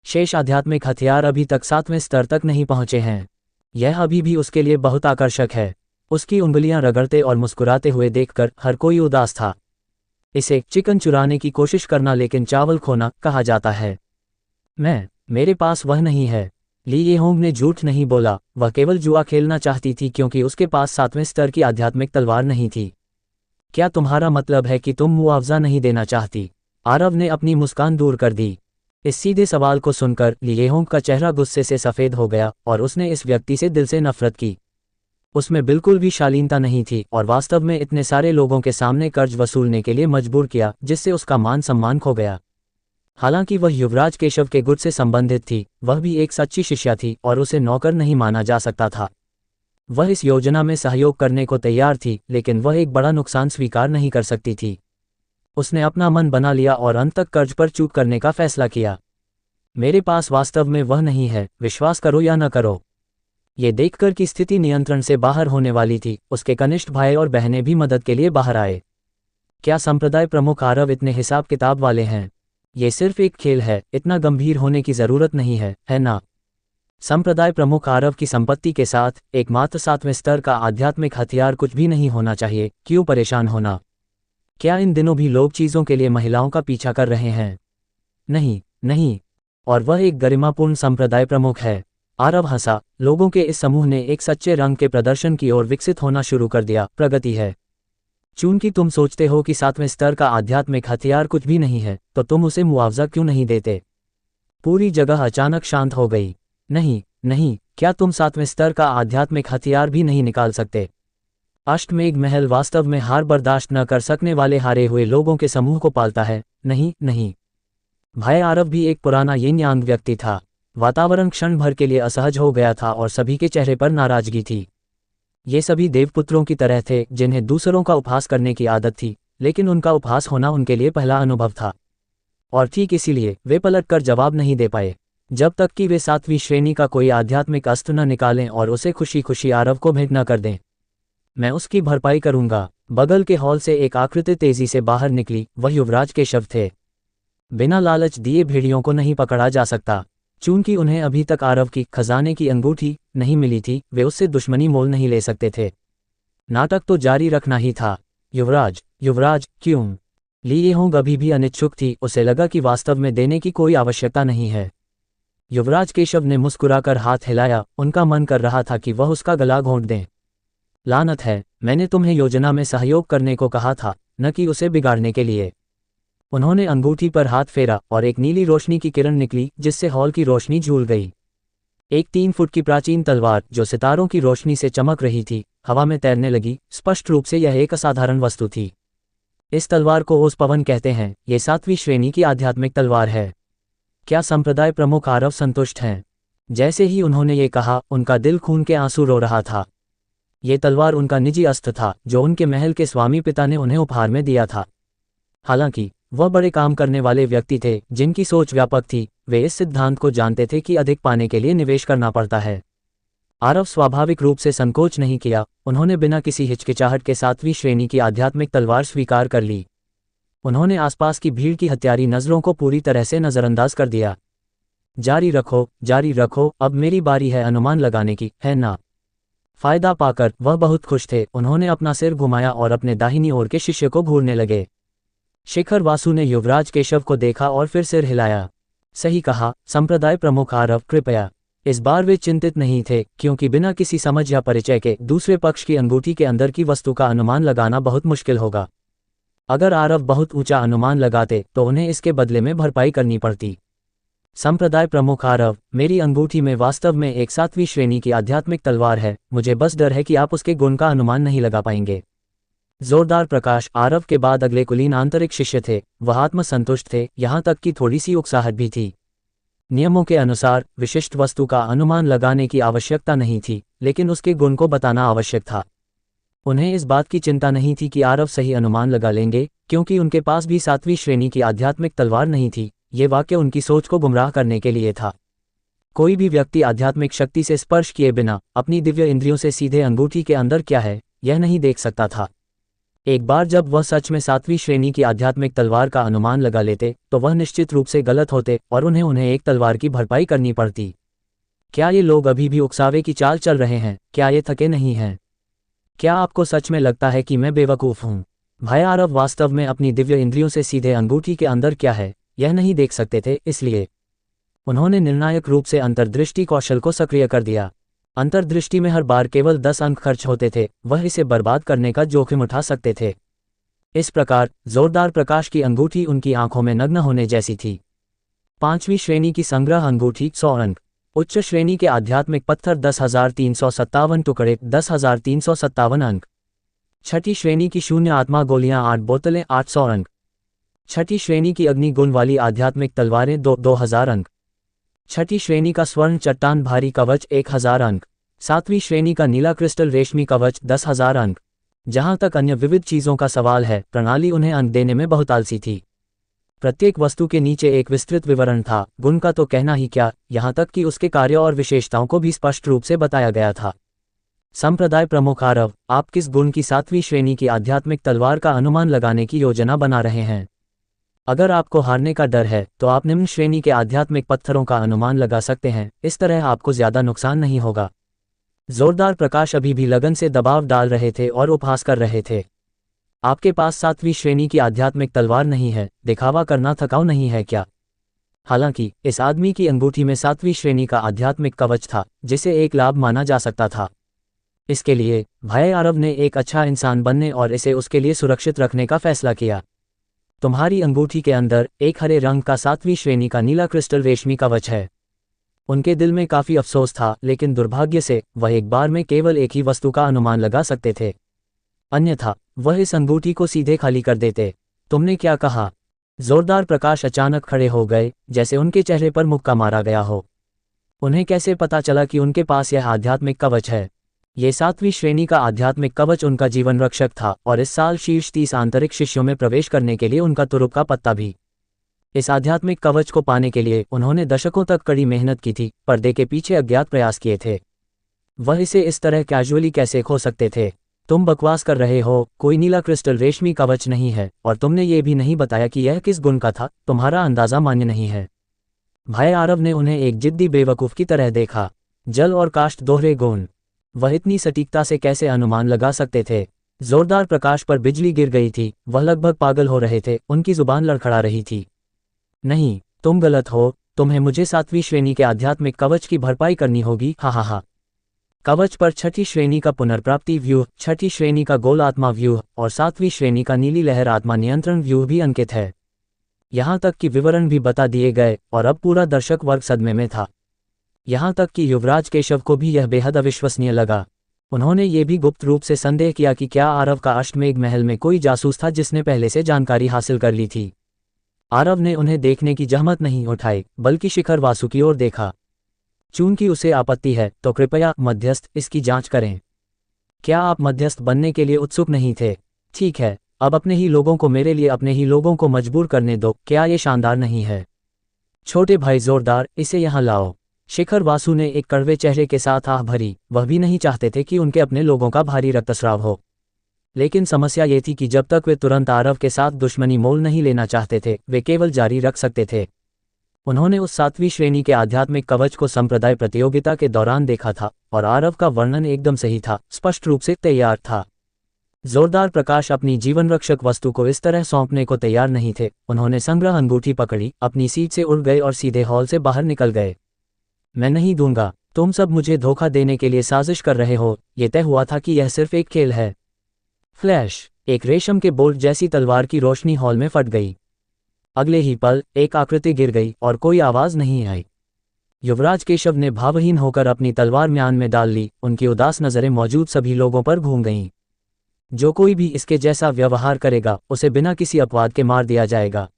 शेष आध्यात्मिक हथियार अभी तक 7वें स्तर तक नहीं पहुंचे हैं। यह अभी भी उसके लिए बहुत आकर्षक है। उसकी उंगलियां रगड़ते और मुस्कुराते हुए देखकर हर कोई उदास था। इसे चिकन चुराने की कोशिश करना लेकिन चावल खोना कहा जाता है। मेरे पास वह नहीं है। ली येहोंग ने झूठ नहीं बोला, वह केवल जुआ खेलना चाहती थी क्योंकि उसके पास 7वें स्तर की आध्यात्मिक तलवार नहीं थी। क्या तुम्हारा मतलब है कि तुम मुआवजा नहीं देना चाहती? आरव ने अपनी मुस्कान दूर कर दी। इस सीधे सवाल को सुनकर लिएहोंग का चेहरा गुस्से से सफ़ेद हो गया और उसने इस व्यक्ति से दिल से नफरत की। उसमें बिल्कुल भी शालीनता नहीं थी और वास्तव में इतने सारे लोगों के सामने कर्ज वसूलने के लिए मजबूर किया, जिससे उसका मान सम्मान खो गया। हालांकि वह युवराज केशव के गुट से संबंधित थी, वह भी एक सच्ची शिष्या थी और उसे नौकर नहीं माना जा सकता था। वह इस योजना में सहयोग करने को तैयार थी, लेकिन वह एक बड़ा नुकसान स्वीकार नहीं कर सकती थी। उसने अपना मन बना लिया और अंत तक कर्ज पर चूक करने का फैसला किया। मेरे पास वास्तव में वह नहीं है, विश्वास करो या न करो। ये देखकर कि स्थिति नियंत्रण से बाहर होने वाली थी, उसके कनिष्ठ भाई और बहनें भी मदद के लिए बाहर आए। क्या संप्रदाय प्रमुख आरव इतने हिसाब किताब वाले हैं? ये सिर्फ एक खेल है, इतना गंभीर होने की जरूरत नहीं है ना? संप्रदाय प्रमुख आरव की संपत्ति के साथ एकमात्र 7वें स्तर का आध्यात्मिक हथियार कुछ भी नहीं होना चाहिए, क्यों परेशान होना? क्या इन दिनों भी लोग चीजों के लिए महिलाओं का पीछा कर रहे हैं? नहीं नहीं, और वह एक गरिमापूर्ण संप्रदाय प्रमुख है। आरव हंसा। लोगों के इस समूह ने एक सच्चे रंग के प्रदर्शन की ओर विकसित होना शुरू कर दिया। प्रगति है। चूंकि तुम सोचते हो कि 7वें स्तर का आध्यात्मिक हथियार कुछ भी नहीं है, तो तुम उसे मुआवजा क्यों नहीं देते? पूरी जगह अचानक शांत हो गई। नहीं नहीं, क्या तुम 7वें स्तर का आध्यात्मिक हथियार भी नहीं निकाल सकते? अष्टमेघ महल वास्तव में हार बर्दाश्त न कर सकने वाले हारे हुए लोगों के समूह को पालता है। नहीं नहीं। भाई आरव भी एक पुराना यिन यांग व्यक्ति था। वातावरण क्षण भर के लिए असहज हो गया था और सभी के चेहरे पर नाराजगी थी। ये सभी देवपुत्रों की तरह थे, जिन्हें दूसरों का उपहास करने की आदत थी, लेकिन उनका उपहास होना उनके लिए पहला अनुभव था। और ठीक इसीलिए वे पलटकर जवाब नहीं दे पाए, जब तक कि वे 7वीं श्रेणी का कोई आध्यात्मिक अस्त्र न निकालें और उसे खुशी खुशी आरव को भेंट न कर दें। मैं उसकी भरपाई करूंगा। बगल के हॉल से एक आकृति तेजी से बाहर निकली। वह युवराज केशव थे। बिना लालच दिए भेड़ियों को नहीं पकड़ा जा सकता। चूंकि उन्हें अभी तक आरव की खजाने की अंगूठी नहीं मिली थी, वे उससे दुश्मनी मोल नहीं ले सकते थे। नाटक तो जारी रखना ही था। युवराज, युवराज, क्यों? लिएहोंग अभी भी अनिच्छुक थी। उसे लगा कि वास्तव में देने की कोई आवश्यकता नहीं है। युवराज केशव ने मुस्कुराकर हाथ हिलाया। उनका मन कर रहा था कि वह उसका गला घोंट दें। लानत है, मैंने तुम्हें योजना में सहयोग करने को कहा था, न कि उसे बिगाड़ने के लिए। उन्होंने अंगूठी पर हाथ फेरा और एक नीली रोशनी की किरण निकली, जिससे हॉल की रोशनी झूल गई। एक 3 फुट की प्राचीन तलवार, जो सितारों की रोशनी से चमक रही थी, हवा में तैरने लगी। स्पष्ट रूप से यह एक असाधारण वस्तु थी। इस तलवार को ओस पवन कहते हैं। ये 7वीं श्रेणी की आध्यात्मिक तलवार है। क्या संप्रदाय प्रमुख आरव संतुष्ट हैं? जैसे ही उन्होंने ये कहा, उनका दिल खून के आंसू रो रहा था। ये तलवार उनका निजी अस्त्र था, जो उनके महल के स्वामी पिता ने उन्हें उपहार में दिया था। हालांकि वह बड़े काम करने वाले व्यक्ति थे, जिनकी सोच व्यापक थी। वे इस सिद्धांत को जानते थे कि अधिक पाने के लिए निवेश करना पड़ता है। आरव स्वाभाविक रूप से संकोच नहीं किया। उन्होंने बिना किसी हिचकिचाहट के 7वीं श्रेणी की आध्यात्मिक तलवार स्वीकार कर ली। उन्होंने आसपास की भीड़ की हत्यारी नजरों को पूरी तरह से नजरअंदाज कर दिया। जारी रखो, जारी रखो, अब मेरी बारी है अनुमान लगाने की, है ना? फायदा पाकर वह बहुत खुश थे। उन्होंने अपना सिर घुमाया और अपने दाहिनी ओर के शिष्य को घूरने लगे। शिखर वासु ने युवराज केशव को देखा और फिर सिर हिलाया। सही कहा, संप्रदाय प्रमुख आरव, कृपया। इस बार वे चिंतित नहीं थे, क्योंकि बिना किसी समझ या परिचय के दूसरे पक्ष की अंगूठी के अंदर की वस्तु का अनुमान लगाना बहुत मुश्किल होगा। अगर आरव बहुत ऊंचा अनुमान लगाते तो उन्हें इसके बदले में भरपाई करनी पड़ती। संप्रदाय प्रमुख आरव, मेरी अंगूठी में वास्तव में एक 7वीं श्रेणी की आध्यात्मिक तलवार है। मुझे बस डर है कि आप उसके गुण का अनुमान नहीं लगा पाएंगे। जोरदार प्रकाश। आरव के बाद अगले कुलीन आंतरिक शिष्य थे। वह आत्मसंतुष्ट थे, यहाँ तक कि थोड़ी सी उकसाहट भी थी। नियमों के अनुसार विशिष्ट वस्तु का अनुमान लगाने की आवश्यकता नहीं थी, लेकिन उसके गुण को बताना आवश्यक था। उन्हें इस बात की चिंता नहीं थी कि आरव सही अनुमान लगा लेंगे, क्योंकि उनके पास भी 7वीं श्रेणी की आध्यात्मिक तलवार नहीं थी। ये वाक्य उनकी सोच को गुमराह करने के लिए था। कोई भी व्यक्ति आध्यात्मिक शक्ति से स्पर्श किए बिना अपनी दिव्य इंद्रियों से सीधे अंगूठी के अंदर क्या है, यह नहीं देख सकता था। एक बार जब वह सच में 7वीं श्रेणी की आध्यात्मिक तलवार का अनुमान लगा लेते, तो वह निश्चित रूप से गलत होते और उन्हें एक तलवार की भरपाई करनी पड़ती। क्या ये लोग अभी भी उकसावे की चाल चल रहे हैं? क्या ये थके नहीं हैं? क्या आपको सच में लगता है कि मैं बेवकूफ़ हूँ? भाई आरव वास्तव में अपनी दिव्य इंद्रियों से सीधे अंगूठी के अंदर क्या है, यह नहीं देख सकते थे, इसलिए उन्होंने निर्णायक रूप से अंतर्दृष्टि कौशल को सक्रिय कर दिया। अंतर्दृष्टि में हर बार केवल 10 अंक खर्च होते थे। वह इसे बर्बाद करने का जोखिम उठा सकते थे। इस प्रकार जोरदार प्रकाश की अंगूठी उनकी आंखों में नग्न होने जैसी थी। 5वीं श्रेणी की संग्रह अंगूठी 100 अंक। उच्च श्रेणी के आध्यात्मिक पत्थर 10,357 टुकड़े 10,357 अंक। छठी श्रेणी की शून्य आत्मा गोलियां 8 बोतलें 800 अंक। छठी श्रेणी की अग्नि गुण वाली आध्यात्मिक तलवारें 2000 अंक। छठी श्रेणी का स्वर्ण चट्टान भारी कवच 1000 अंक। 7वीं श्रेणी का नीला क्रिस्टल रेशमी कवच 10,000 अंक। जहां तक अन्य विविध चीजों का सवाल है, प्रणाली उन्हें अंक देने में बहुत आलसी थी। प्रत्येक वस्तु के नीचे एक विस्तृत विवरण था, गुण का तो कहना ही क्या, यहां तक कि उसके कार्य और विशेषताओं को भी स्पष्ट रूप से बताया गया था। संप्रदाय प्रमुख आरव, आप किस गुण की 7वीं श्रेणी की आध्यात्मिक तलवार का अनुमान लगाने की योजना बना रहे हैं? अगर आपको हारने का डर है तो आप निम्न श्रेणी के आध्यात्मिक पत्थरों का अनुमान लगा सकते हैं, इस तरह आपको ज्यादा नुकसान नहीं होगा। जोरदार प्रकाश अभी भी लगन से दबाव डाल रहे थे और उपहास कर रहे थे। आपके पास 7वीं श्रेणी की आध्यात्मिक तलवार नहीं है, दिखावा करना थकाऊ नहीं है क्या? हालांकि इस आदमी की अंगूठी में 7वीं श्रेणी का आध्यात्मिक कवच था, जिसे एक लाभ माना जा सकता था। इसके लिए भाई आरव ने एक अच्छा इंसान बनने और इसे उसके लिए सुरक्षित रखने का फैसला किया। तुम्हारी अंगूठी के अंदर एक हरे रंग का 7वीं श्रेणी का नीला क्रिस्टल रेशमी कवच है। उनके दिल में काफी अफसोस था, लेकिन दुर्भाग्य से वह एक बार में केवल एक ही वस्तु का अनुमान लगा सकते थे, अन्यथा वह इस अंगूठी को सीधे खाली कर देते। तुमने क्या कहा? जोरदार प्रकाश अचानक खड़े हो गए, जैसे उनके चेहरे पर मुक्का मारा गया हो। उन्हें कैसे पता चला कि उनके पास यह आध्यात्मिक कवच है? ये 7वीं श्रेणी का आध्यात्मिक कवच उनका जीवन रक्षक था और इस साल शीर्ष 30 आंतरिक शिष्यों में प्रवेश करने के लिए उनका तुरुप का पत्ता भी। इस आध्यात्मिक कवच को पाने के लिए उन्होंने दशकों तक कड़ी मेहनत की थी, पर्दे के पीछे अज्ञात प्रयास किए थे। वह इसे इस तरह कैजुअली कैसे खो सकते थे? तुम बकवास कर रहे हो, कोई नीला क्रिस्टल रेशमी कवच नहीं है, और तुमने ये भी नहीं बताया कि यह किस गुण का था, तुम्हारा अंदाजा मान्य नहीं है। भाई आरव ने उन्हें एक जिद्दी बेवकूफ की तरह देखा। जल और काष्ठ दोहरे गुण, वह इतनी सटीकता से कैसे अनुमान लगा सकते थे? जोरदार प्रकाश पर बिजली गिर गई थी, वह लगभग पागल हो रहे थे, उनकी जुबान लड़खड़ा रही थी। नहीं, तुम गलत हो, तुम्हें मुझे 7वीं श्रेणी के आध्यात्मिक कवच की भरपाई करनी होगी। हा हा हा। कवच पर छठी श्रेणी का पुनर्प्राप्ति व्यूह, छठी श्रेणी का गोल आत्मा व्यूह और 7वीं श्रेणी का नीली लहर आत्मा नियंत्रण व्यूह भी अंकित है। यहां तक कि विवरण भी बता दिए गए और अब पूरा दर्शक वर्ग सदमे में था। यहां तक कि युवराज केशव को भी यह बेहद अविश्वसनीय लगा। उन्होंने ये भी गुप्त रूप से संदेह किया कि क्या आरव का अष्टमेघ महल में कोई जासूस था जिसने पहले से जानकारी हासिल कर ली थी। आरव ने उन्हें देखने की जहमत नहीं उठाई, बल्कि शिखर वासु की ओर देखा। चूंकि उसे आपत्ति है तो कृपया मध्यस्थ इसकी जांच करें। क्या आप मध्यस्थ बनने के लिए उत्सुक नहीं थे? ठीक है, अब अपने ही लोगों को मेरे लिए अपने ही लोगों को मजबूर करने दो। क्या ये शानदार नहीं है? छोटे भाई जोरदार, इसे यहाँ लाओ। शिखर वासु ने एक कड़वे चेहरे के साथ आह भरी। वह भी नहीं चाहते थे कि उनके अपने लोगों का भारी रक्तस्राव हो, लेकिन समस्या ये थी कि जब तक वे तुरंत आरव के साथ दुश्मनी मोल नहीं लेना चाहते थे, वे केवल जारी रख सकते थे। उन्होंने उस 7वीं श्रेणी के आध्यात्मिक कवच को संप्रदाय प्रतियोगिता के दौरान देखा था और आरव का वर्णन एकदम सही था, स्पष्ट रूप से तैयार था। जोरदार प्रकाश अपनी जीवन रक्षक वस्तु को इस तरह सौंपने को तैयार नहीं थे। उन्होंने संग्रह अंगूठी पकड़ी, अपनी सीट से उड़ गए और सीधे हॉल से बाहर निकल गए। मैं नहीं दूंगा, तुम सब मुझे धोखा देने के लिए साजिश कर रहे हो। यह तय हुआ था कि यह सिर्फ एक खेल है। फ्लैश, एक रेशम के बोल्ट जैसी तलवार की रोशनी हॉल में फट गई। अगले ही पल एक आकृति गिर गई और कोई आवाज नहीं आई। युवराज केशव ने भावहीन होकर अपनी तलवार म्यान में डाल ली। उनकी उदास नजरें मौजूद सभी लोगों पर घूम गईं। जो कोई भी इसके जैसा व्यवहार करेगा उसे बिना किसी अपवाद के मार दिया जाएगा।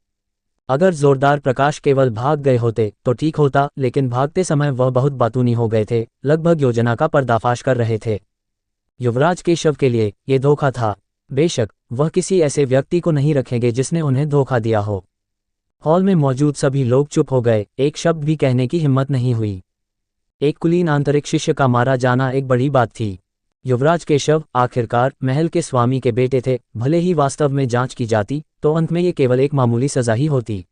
अगर जोरदार प्रकाश केवल भाग गए होते तो ठीक होता, लेकिन भागते समय वह बहुत बातूनी हो गए थे, लगभग योजना का पर्दाफाश कर रहे थे। युवराज केशव के लिए ये धोखा था। बेशक वह किसी ऐसे व्यक्ति को नहीं रखेंगे जिसने उन्हें धोखा दिया हो। हॉल में मौजूद सभी लोग चुप हो गए, एक शब्द भी कहने की हिम्मत नहीं हुई। एक कुलीन आंतरिक शिष्य का मारा जाना एक बड़ी बात थी। युवराज केशव आखिरकार महल के स्वामी के बेटे थे। भले ही वास्तव में जांच की जाती तो अंत में ये केवल एक मामूली सजा ही होती,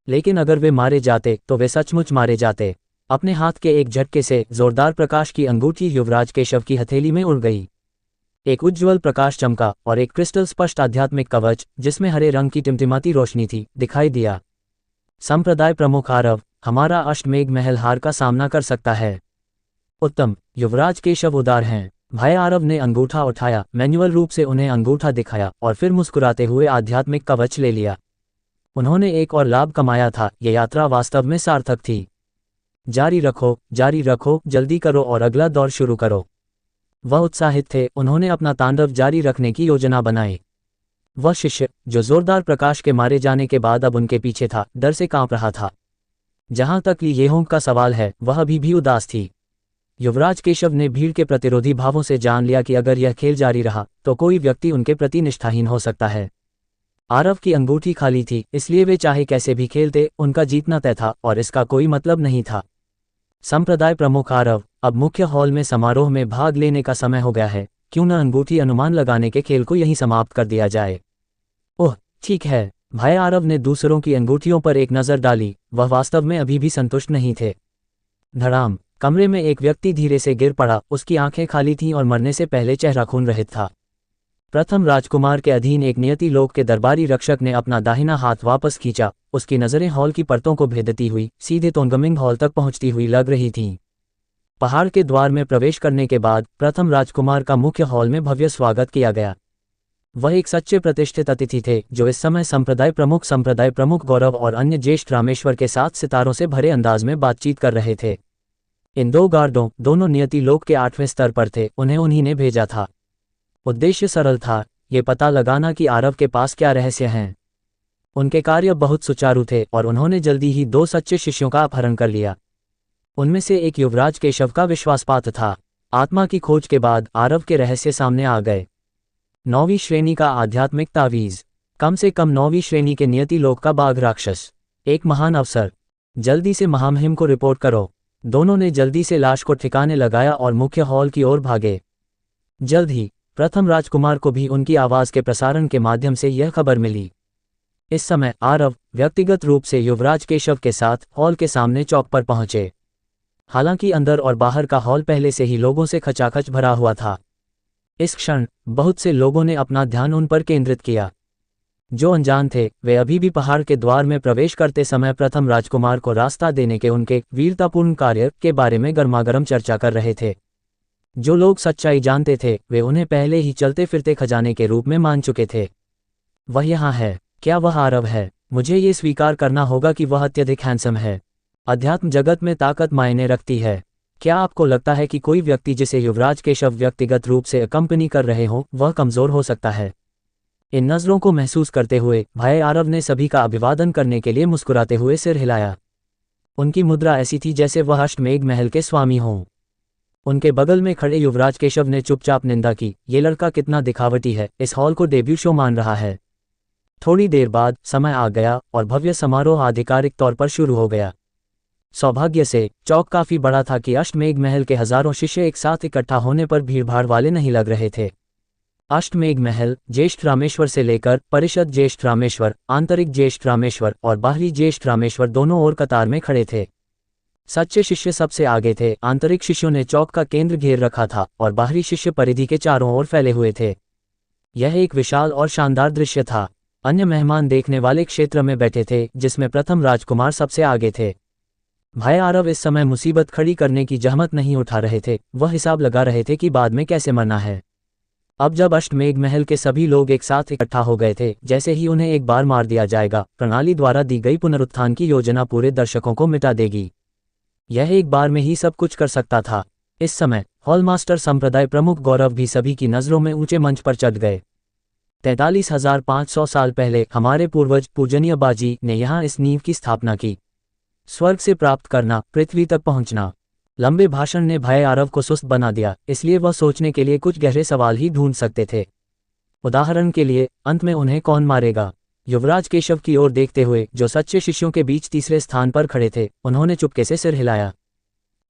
लेकिन अगर वे मारे जाते तो वे सचमुच मारे जाते। अपने हाथ के एक झटके से जोरदार प्रकाश की अंगूठी युवराज केशव की हथेली में उड़ गई। एक उज्ज्वल प्रकाश चमका और एक क्रिस्टल स्पष्ट आध्यात्मिक कवच जिसमें हरे रंग की टिमटिमाती रोशनी थी दिखाई दिया। संप्रदाय प्रमुख आरव, हमारा अष्टमेघ महल हार का सामना कर सकता है। उत्तम, युवराज केशव उदार हैं। भाई आरव ने अंगूठा उठाया, मैन्युअल रूप से उन्हें अंगूठा दिखाया और फिर मुस्कुराते हुए आध्यात्मिक कवच ले लिया। उन्होंने एक और लाभ कमाया था, ये यात्रा वास्तव में सार्थक थी। जारी रखो, जल्दी करो और अगला दौर शुरू करो। वह उत्साहित थे, उन्होंने अपना तांडव जारी रखने की योजना बनाई। वह शिष्य, जो जोरदार प्रकाश के मारे जाने के बाद अब उनके पीछे था, डर से कांप रहा था। जहां तक येहोंग का सवाल है, वह अभी भी उदास थी। युवराज केशव ने भीड़ के प्रतिरोधी भावों से जान लिया कि अगर यह खेल जारी रहा तो कोई व्यक्ति उनके प्रति निष्ठाहीन हो सकता है। आरव की अंगूठी खाली थी, इसलिए वे चाहे कैसे भी खेलते, उनका जीतना तय था और इसका कोई मतलब नहीं था। संप्रदाय प्रमुख आरव, अब मुख्य हॉल में समारोह में भाग लेने का समय हो गया है, क्यों न अंगूठी अनुमान लगाने के खेल को यहीं समाप्त कर दिया जाए। ओह ठीक है। भाई आरव ने दूसरों की अंगूठियों पर एक नज़र डाली, वह वास्तव में अभी भी संतुष्ट नहीं थे। धड़ाम, कमरे में एक व्यक्ति धीरे से गिर पड़ा, उसकी आंखें खाली थीं और मरने से पहले चेहरा खून रहित था। प्रथम राजकुमार के अधीन एक नियति लोक के दरबारी रक्षक ने अपना दाहिना हाथ वापस खींचा, उसकी नज़रें हॉल की परतों को भेदती हुई सीधे तोंगमिंग हॉल तक पहुंचती हुई लग रही थीं। पहाड़ के द्वार में प्रवेश करने के बाद प्रथम राजकुमार का मुख्य हॉल में भव्य स्वागत किया गया। वह एक सच्चे प्रतिष्ठित अतिथि थे, जो इस समय संप्रदाय प्रमुख गौरव और अन्य ज्येष्ठ रामेश्वर के साथ सितारों से भरे अंदाज में बातचीत कर रहे थे। इन दो गार्डों, दोनों नियति लोक के 8वें स्तर पर थे, उन्हें उन्हीं ने भेजा था। उद्देश्य सरल था, ये पता लगाना कि आरव के पास क्या रहस्य हैं। उनके कार्य बहुत सुचारू थे और उन्होंने जल्दी ही 2 सच्चे शिष्यों का अपहरण कर लिया। उनमें से एक युवराज केशव का विश्वासपात्र था। आत्मा की खोज के बाद आरव के रहस्य सामने आ गए। 9वीं श्रेणी का आध्यात्मिक तावीज़, कम से कम 9वीं श्रेणी के नियति लोक का बाघ राक्षस, एक महान अवसर। जल्दी से महामहिम को रिपोर्ट करो। दोनों ने जल्दी से लाश को ठिकाने लगाया और मुख्य हॉल की ओर भागे। जल्द ही प्रथम राजकुमार को भी उनकी आवाज़ के प्रसारण के माध्यम से यह खबर मिली। इस समय आरव व्यक्तिगत रूप से युवराज केशव के साथ हॉल के सामने चौक पर पहुंचे। हालांकि अंदर और बाहर का हॉल पहले से ही लोगों से खचाखच भरा हुआ था। इस क्षण बहुत से लोगों ने अपना ध्यान उन पर केंद्रित किया। जो अनजान थे, वे अभी भी पहाड़ के द्वार में प्रवेश करते समय प्रथम राजकुमार को रास्ता देने के उनके वीरतापूर्ण कार्य के बारे में गर्मागर्म चर्चा कर रहे थे। जो लोग सच्चाई जानते थे, वे उन्हें पहले ही चलते फिरते खजाने के रूप में मान चुके थे। वह यहाँ है। क्या वह आरव है? मुझे ये स्वीकार करना होगा कि वह अत्यधिक हैंडसम है। अध्यात्म जगत में ताकत मायने रखती है। क्या आपको लगता है कि कोई व्यक्ति जिसे युवराज केशव व्यक्तिगत रूप से अकम्पनी कर रहे हो, वह कमज़ोर हो सकता है? इन नज़रों को महसूस करते हुए भाई आरव ने सभी का अभिवादन करने के लिए मुस्कुराते हुए सिर हिलाया। उनकी मुद्रा ऐसी थी जैसे वह अष्टमेघ महल के स्वामी हों। उनके बगल में खड़े युवराज केशव ने चुपचाप निंदा की, ये लड़का कितना दिखावटी है, इस हॉल को डेब्यू शो मान रहा है। थोड़ी देर बाद समय आ गया और भव्य समारोह आधिकारिक तौर पर शुरू हो गया। सौभाग्य से चौक काफी बड़ा था कि अष्टमेघ महल के हजारों शिष्य एक साथ इकट्ठा होने पर भीड़भाड़ वाले नहीं लग रहे थे। अष्टमेघ महल ज्येष्ठ रामेश्वर से लेकर परिषद ज्येष्ठ रामेश्वर, आंतरिक ज्येष्ठ रामेश्वर और बाहरी ज्येष्ठ रामेश्वर दोनों ओर कतार में खड़े थे। सच्चे शिष्य सबसे आगे थे। आंतरिक शिष्यों ने चौक का केंद्र घेर रखा था और बाहरी शिष्य परिधि के चारों ओर फैले हुए थे। यह एक विशाल और शानदार दृश्य था। अन्य मेहमान देखने वाले क्षेत्र में बैठे थे, जिसमें प्रथम राजकुमार सबसे आगे थे। भाई आरव इस समय मुसीबत खड़ी करने की जहमत नहीं उठा रहे थे, वह हिसाब लगा रहे थे कि बाद में कैसे मरना है। अब जब अष्टमेघ महल के सभी लोग एक साथ इकट्ठा हो गए थे, जैसे ही उन्हें एक बार मार दिया जाएगा, प्रणाली द्वारा दी गई पुनरुत्थान की योजना पूरे दर्शकों को मिटा देगी। यह एक बार में ही सब कुछ कर सकता था। इस समय हॉलमास्टर संप्रदाय प्रमुख गौरव भी सभी की नज़रों में ऊंचे मंच पर चढ़ गए। 43,500 साल पहले हमारे पूर्वज पूजनीय बाजी ने यहाँ इस नींव की स्थापना की। स्वर्ग से प्राप्त करना, पृथ्वी तक पहुँचना। लंबे भाषण ने भाई आरव को सुस्त बना दिया, इसलिए वह सोचने के लिए कुछ गहरे सवाल ही ढूंढ सकते थे। उदाहरण के लिए, अंत में उन्हें कौन मारेगा? युवराज केशव की ओर देखते हुए, जो सच्चे शिष्यों के बीच तीसरे स्थान पर खड़े थे, उन्होंने चुपके से सिर हिलाया।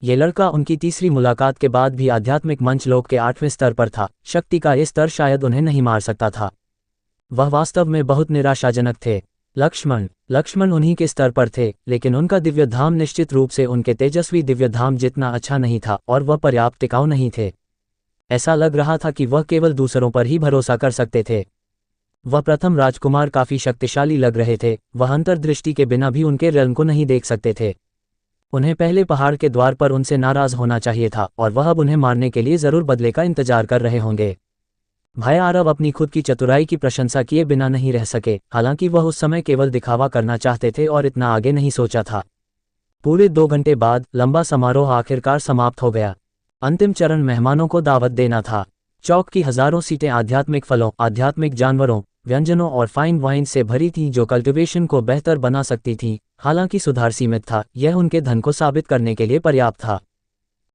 ये लड़का उनकी तीसरी मुलाकात के बाद भी आध्यात्मिक मंच लोक के 8वें स्तर पर था। शक्ति का ये स्तर शायद उन्हें नहीं मार सकता था। वह वास्तव में बहुत निराशाजनक थे। लक्ष्मण उन्हीं के स्तर पर थे, लेकिन उनका दिव्य धाम निश्चित रूप से उनके तेजस्वी दिव्य धाम जितना अच्छा नहीं था और वह पर्याप्त टिकाऊ नहीं थे। ऐसा लग रहा था कि वह केवल दूसरों पर ही भरोसा कर सकते थे। वह प्रथम राजकुमार काफी शक्तिशाली लग रहे थे, वह अंतर्दृष्टि के बिना भी उनके रेल्म को नहीं देख सकते थे। उन्हें पहले पहाड़ के द्वार पर उनसे नाराज होना चाहिए था और वह अब उन्हें मारने के लिए जरूर बदले का इंतजार कर रहे होंगे। भाई आरव अपनी खुद की चतुराई की प्रशंसा किए बिना नहीं रह सके, हालांकि वह उस समय केवल दिखावा करना चाहते थे और इतना आगे नहीं सोचा था। पूरे 2 घंटे बाद लंबा समारोह आखिरकार समाप्त हो गया। अंतिम चरण मेहमानों को दावत देना था। चौक की हजारों सीटें आध्यात्मिक फलों, आध्यात्मिक जानवरों, व्यंजनों और फाइन वाइन से भरी थीं जो कल्टीवेशन को बेहतर बना सकती थीं। हालांकि सुधार सीमित था, यह उनके धन को साबित करने के लिए पर्याप्त था।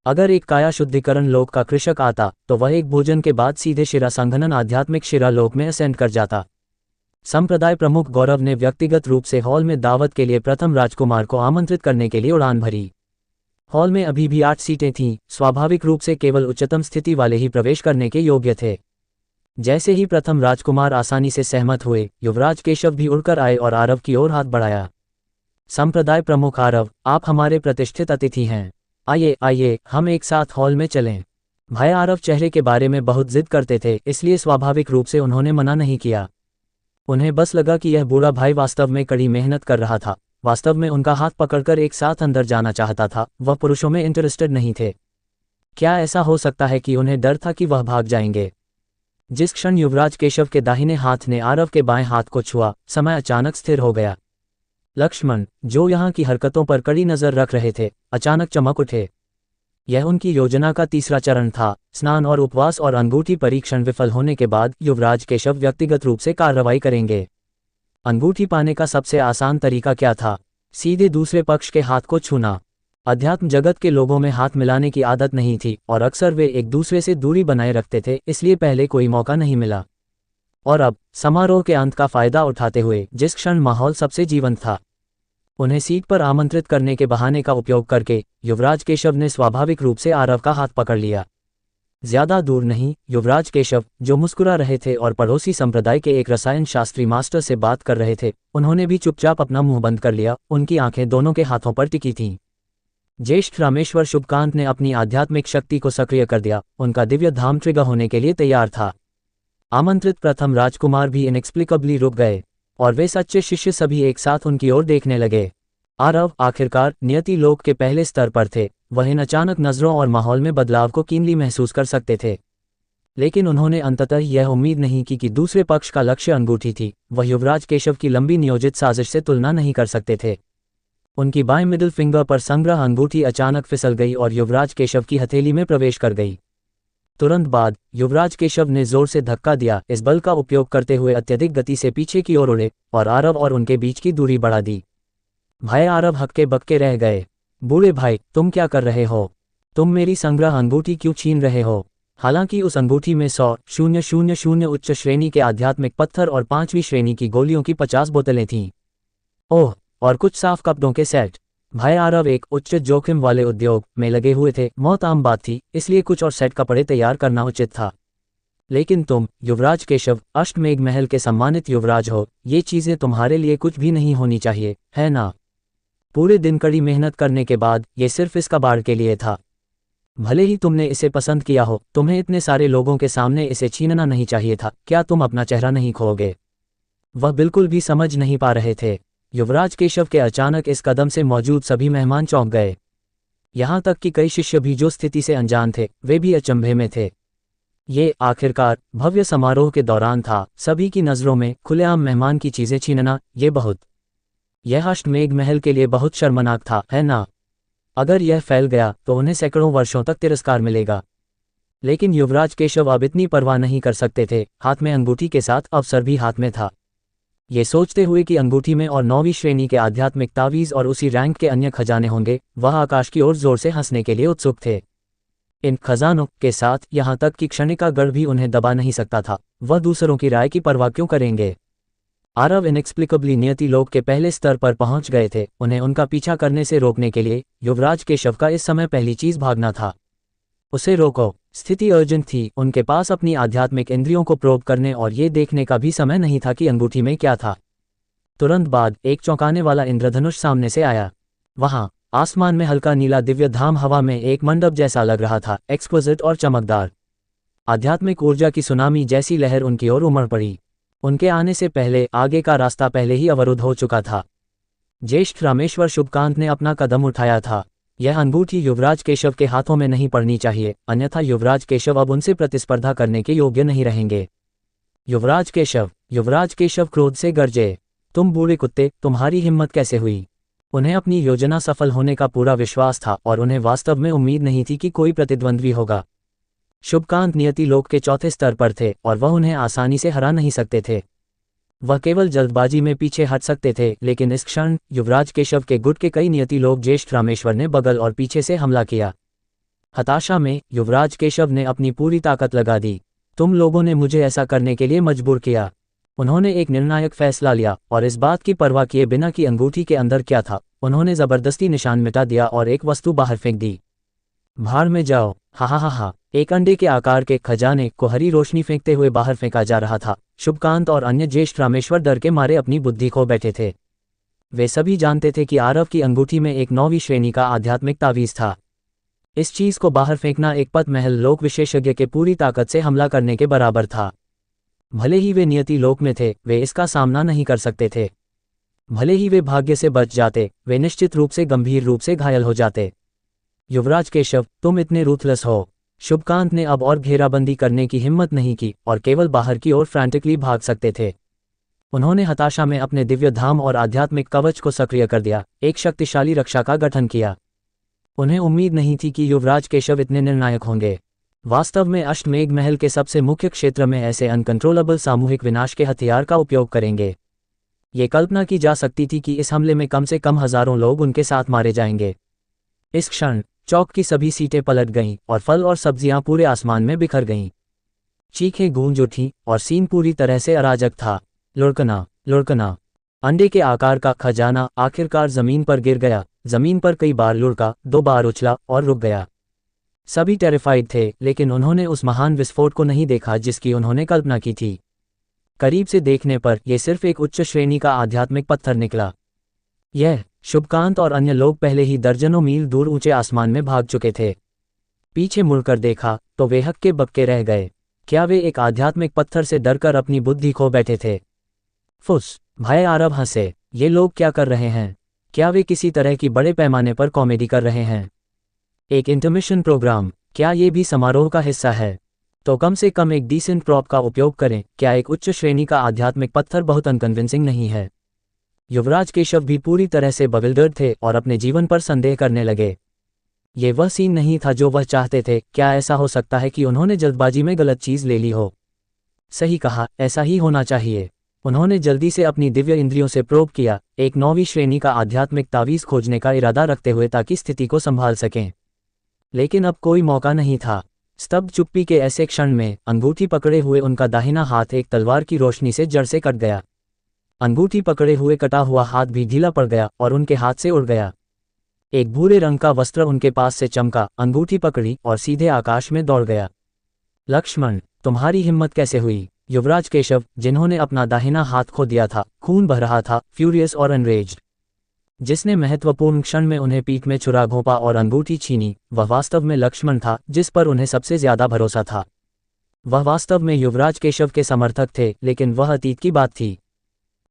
अगर एक काया शुद्धिकरण लोक का कृषक आता तो वह एक भोजन के बाद सीधे शिरा संघनन आध्यात्मिक शिरा लोक में असेंड कर जाता। संप्रदाय प्रमुख गौरव ने व्यक्तिगत रूप से हॉल में दावत के लिए प्रथम राजकुमार को आमंत्रित करने के लिए उड़ान भरी। हॉल में अभी भी 8 सीटें थीं, स्वाभाविक रूप से केवल उच्चतम स्थिति वाले ही प्रवेश करने के योग्य थे। जैसे ही प्रथम राजकुमार आसानी से सहमत हुए, युवराज केशव भी उड़कर आए और आरव की ओर हाथ बढ़ाया। संप्रदाय प्रमुख आरव, आप हमारे प्रतिष्ठित अतिथि हैं। आइए आइए, हम एक साथ हॉल में चलें। भाई आरव चेहरे के बारे में बहुत जिद करते थे, इसलिए स्वाभाविक रूप से उन्होंने मना नहीं किया। उन्हें बस लगा कि यह बूढ़ा भाई वास्तव में कड़ी मेहनत कर रहा था, वास्तव में उनका हाथ पकड़कर एक साथ अंदर जाना चाहता था। वह पुरुषों में इंटरेस्टेड नहीं थे। क्या ऐसा हो सकता है कि उन्हें डर था कि वह भाग जाएंगे? जिस क्षण युवराज केशव के दाहिने हाथ ने आरव के बाएं हाथ को छुआ, समय अचानक स्थिर हो गया। लक्ष्मण, जो यहाँ की हरकतों पर कड़ी नजर रख रहे थे, अचानक चमक उठे। यह उनकी योजना का तीसरा चरण था। स्नान और उपवास और अंगूठी परीक्षण विफल होने के बाद युवराज केशव व्यक्तिगत रूप से कार्रवाई करेंगे। अंगूठी पाने का सबसे आसान तरीका क्या था? सीधे दूसरे पक्ष के हाथ को छूना। अध्यात्म जगत के लोगों में हाथ मिलाने की आदत नहीं थी और अक्सर वे एक दूसरे से दूरी बनाए रखते थे, इसलिए पहले कोई मौका नहीं मिला। और अब समारोह के अंत का फायदा उठाते हुए, जिस क्षण माहौल सबसे जीवंत था, उन्हें सीट पर आमंत्रित करने के बहाने का उपयोग करके युवराज केशव ने स्वाभाविक रूप से आरव का हाथ पकड़ लिया। ज्यादा दूर नहीं, युवराज केशव, जो मुस्कुरा रहे थे और पड़ोसी संप्रदाय के एक रसायन शास्त्री मास्टर से बात कर रहे थे, उन्होंने भी चुपचाप अपना मुंह बंद कर लिया। उनकी आंखें दोनों के हाथों पर टिकी थीं। ज्येष्ठ रामेश्वर शुभकांत ने अपनी आध्यात्मिक शक्ति को सक्रिय कर दिया। उनका दिव्य धाम ट्रिगर होने के लिए तैयार था। आमंत्रित प्रथम राजकुमार भी इनएक्सप्लिकेबली रुक गए और वे सच्चे शिष्य सभी एक साथ उनकी ओर देखने लगे। आरव आखिरकार नियति लोक के पहले स्तर पर थे। वह इन अचानक नजरों और माहौल में बदलाव को कीनली महसूस कर सकते थे, लेकिन उन्होंने अंततः यह उम्मीद नहीं की कि दूसरे पक्ष का लक्ष्य अंगूठी थी। वह युवराज केशव की लंबी नियोजित साजिश से तुलना नहीं कर सकते थे। उनकी बाएं मिडिल फिंगर पर संग्रह अंगूठी अचानक फिसल गई और युवराज केशव की हथेली में प्रवेश कर गई। तुरंत बाद युवराज केशव ने जोर से धक्का दिया। इस बल का उपयोग करते हुए अत्यधिक गति से पीछे की ओर उड़े और आरव और उनके बीच की दूरी बढ़ा दी। भाई आरव हक्के बक्के रह गए। बूढ़े भाई, तुम क्या कर रहे हो? तुम मेरी संग्रह अंगूठी क्यों छीन रहे हो? हालांकि उस अंगूठी में 100,000 उच्च श्रेणी के आध्यात्मिक पत्थर और 5वीं श्रेणी की गोलियों की 50 बोतलें थीं। ओह, और कुछ साफ कपड़ों के सेट। भाई आरव एक उच्च जोखिम वाले उद्योग में लगे हुए थे। मौत आम बात थी, इसलिए कुछ और सेट कपड़े तैयार करना उचित था। लेकिन तुम, युवराज केशव, अष्टमेघ महल के सम्मानित युवराज हो। ये चीजें तुम्हारे लिए कुछ भी नहीं होनी चाहिए, है ना? पूरे दिन कड़ी मेहनत करने के बाद ये सिर्फ इस कबाड़ के लिए था। भले ही तुमने इसे पसंद किया हो, तुम्हें इतने सारे लोगों के सामने इसे छीनना नहीं चाहिए था। क्या तुम अपना चेहरा नहीं खोओगे? वह बिल्कुल भी समझ नहीं पा रहे थे। युवराज केशव के अचानक इस कदम से मौजूद सभी मेहमान चौंक गए। यहाँ तक कि कई शिष्य भी जो स्थिति से अनजान थे, वे भी अचंभे में थे। ये आखिरकार भव्य समारोह के दौरान था। सभी की नज़रों में खुलेआम मेहमान की चीजें छीनना, यह अष्टमेघ महल के लिए बहुत शर्मनाक था, है ना? अगर यह फैल गया तो उन्हें सैकड़ों वर्षों तक तिरस्कार मिलेगा। लेकिन युवराज केशव अब इतनी परवाह नहीं कर सकते थे। हाथ में अंगूठी के साथ अवसर भी हाथ में था। ये सोचते हुए कि अंगूठी में और 9वीं श्रेणी के आध्यात्मिक तावीज और उसी रैंक के अन्य खजाने होंगे, वह आकाश की ओर जोर से हंसने के लिए उत्सुक थे। इन खजानों के साथ यहाँ तक कि क्षणिका गढ़ भी उन्हें दबा नहीं सकता था। वह दूसरों की राय की परवाह क्यों करेंगे? आरव इनएक्सप्लिकेबली नियति लोक के पहले स्तर पर पहुंच गए थे। उन्हें उनका पीछा करने से रोकने के लिए युवराज केशव का इस समय पहली चीज भागना था। उसे रोको। स्थिति अर्जेंट थी। उनके पास अपनी आध्यात्मिक इंद्रियों को प्रोब करने और ये देखने का भी समय नहीं था कि अंगूठी में क्या था। तुरंत बाद एक चौंकाने वाला इंद्रधनुष सामने से आया। वहां आसमान में हल्का नीला दिव्य धाम हवा में एक मंडप जैसा लग रहा था, एक्सक्विजिट और चमकदार। आध्यात्मिक ऊर्जा की सुनामी जैसी लहर उनकी ओर उमड़ पड़ी। उनके आने से पहले आगे का रास्ता पहले ही अवरुद्ध हो चुका था। ज्येष्ठ रामेश्वर शुभकांत ने अपना कदम उठाया था। यह अंगूठी युवराज केशव के हाथों में नहीं पड़नी चाहिए, अन्यथा युवराज केशव अब उनसे प्रतिस्पर्धा करने के योग्य नहीं रहेंगे। युवराज केशव क्रोध से गरजे। तुम बूढ़े कुत्ते, तुम्हारी हिम्मत कैसे हुई? उन्हें अपनी योजना सफल होने का पूरा विश्वास था और उन्हें वास्तव में उम्मीद नहीं थी कि कोई प्रतिद्वंद्वी होगा। शुभकांत नियति लोक के चौथे स्तर पर थे और वह उन्हें आसानी से हरा नहीं सकते थे। वह केवल जल्दबाजी में पीछे हट सकते थे, लेकिन इस क्षण युवराज केशव के गुट के कई नियति लोग ज्येष्ठ रामेश्वर ने बगल और पीछे से हमला किया। हताशा में युवराज केशव ने अपनी पूरी ताकत लगा दी। तुम लोगों ने मुझे ऐसा करने के लिए मजबूर किया। उन्होंने एक निर्णायक फैसला लिया और इस बात की परवाह किए बिना कि अंगूठी के अंदर क्या था, उन्होंने जबरदस्ती निशान मिटा दिया और एक वस्तु बाहर फेंक दी। भाड़ में जाओ। हा हा हा हा। एक अंडे के आकार के खजाने को हरी रोशनी फेंकते हुए बाहर फेंका जा रहा था। शुभकांत और अन्य ज्येष्ठ रामेश्वर डर के मारे अपनी बुद्धि खो बैठे थे। वे सभी जानते थे कि आरव की अंगूठी में एक 9वीं श्रेणी का आध्यात्मिक तावीज था। इस चीज को बाहर फेंकना एक पत महल लोक विशेषज्ञ के पूरी ताकत से हमला करने के बराबर था। भले ही वे नियति लोक में थे, वे इसका सामना नहीं कर सकते थे। भले ही वे भाग्य से बच जाते, वे निश्चित रूप से गंभीर रूप से घायल हो जाते। युवराज केशव, तुम इतने रूथलेस हो। शुभकांत ने अब और घेराबंदी करने की हिम्मत नहीं की और केवल बाहर की ओर फ्रैंटिकली भाग सकते थे। उन्होंने हताशा में अपने दिव्य धाम और आध्यात्मिक कवच को सक्रिय कर दिया, एक शक्तिशाली रक्षा का गठन किया। उन्हें उम्मीद नहीं थी कि युवराज केशव इतने निर्णायक होंगे। वास्तव में अष्टमेघ महल के सबसे मुख्य क्षेत्र में ऐसे अनकंट्रोलेबल सामूहिक विनाश के हथियार का उपयोग करेंगे। ये कल्पना की जा सकती थी कि इस हमले में कम से कम हजारों लोग उनके साथ मारे जाएंगे। इस क्षण चौक की सभी सीटें पलट गईं और फल और सब्जियां पूरे आसमान में बिखर गईं। चीखें गूंज उठीं और सीन पूरी तरह से अराजक था। लुढ़कना। अंडे के आकार का खजाना आखिरकार जमीन पर गिर गया। जमीन पर कई बार लुढ़का, 2 बार उछला और रुक गया। सभी टेरिफाइड थे, लेकिन उन्होंने उस महान विस्फोट को नहीं देखा जिसकी उन्होंने कल्पना की थी। करीब से देखने पर यह सिर्फ एक उच्च श्रेणी का आध्यात्मिक पत्थर निकला। यह शुभकांत और अन्य लोग पहले ही दर्जनों मील दूर ऊंचे आसमान में भाग चुके थे। पीछे मुड़कर देखा तो वे हक्के बक्के रह गए। क्या वे एक आध्यात्मिक पत्थर से डरकर अपनी बुद्धि खो बैठे थे? फुस। भाई आरव हंसे। ये लोग क्या कर रहे हैं? क्या वे किसी तरह की बड़े पैमाने पर कॉमेडी कर रहे हैं? एक इंटरमिशन प्रोग्राम? क्या ये भी समारोह का हिस्सा है? तो कम से कम एक डिसेंट प्रॉप का उपयोग करें। क्या एक उच्च श्रेणी का आध्यात्मिक पत्थर बहुत अनकन्विंसिंग नहीं है? युवराज केशव भी पूरी तरह से बविल्डर्ड थे और अपने जीवन पर संदेह करने लगे। ये वह सीन नहीं था जो वह चाहते थे। क्या ऐसा हो सकता है कि उन्होंने जल्दबाजी में गलत चीज ले ली हो? सही कहा, ऐसा ही होना चाहिए। उन्होंने जल्दी से अपनी दिव्य इंद्रियों से प्रोब किया, एक 9वीं श्रेणी का आध्यात्मिक तावीज खोजने का इरादा रखते हुए ताकि स्थिति को संभाल सकें। लेकिन अब कोई मौका नहीं था। स्तब्ध चुप्पी के ऐसे क्षण में अंगूठी पकड़े हुए उनका दाहिना हाथ एक तलवार की रोशनी से जड़ से कट गया। अंगूठी पकड़े हुए कटा हुआ हाथ भी ढीला पड़ गया और उनके हाथ से उड़ गया। एक भूरे रंग का वस्त्र उनके पास से चमका, अंगूठी पकड़ी और सीधे आकाश में दौड़ गया। लक्ष्मण, तुम्हारी हिम्मत कैसे हुई? युवराज केशव, जिन्होंने अपना दाहिना हाथ खो दिया था, खून बह रहा था, फ्यूरियस और एनरेज्ड। जिसने महत्वपूर्ण क्षण में उन्हें पीठ में छुरा घोंपा और अंगूठी छीनी, वह वास्तव में लक्ष्मण था, जिस पर उन्हें सबसे ज्यादा भरोसा था। वह वास्तव में युवराज केशव के समर्थक थे, लेकिन वह अतीत की बात थी।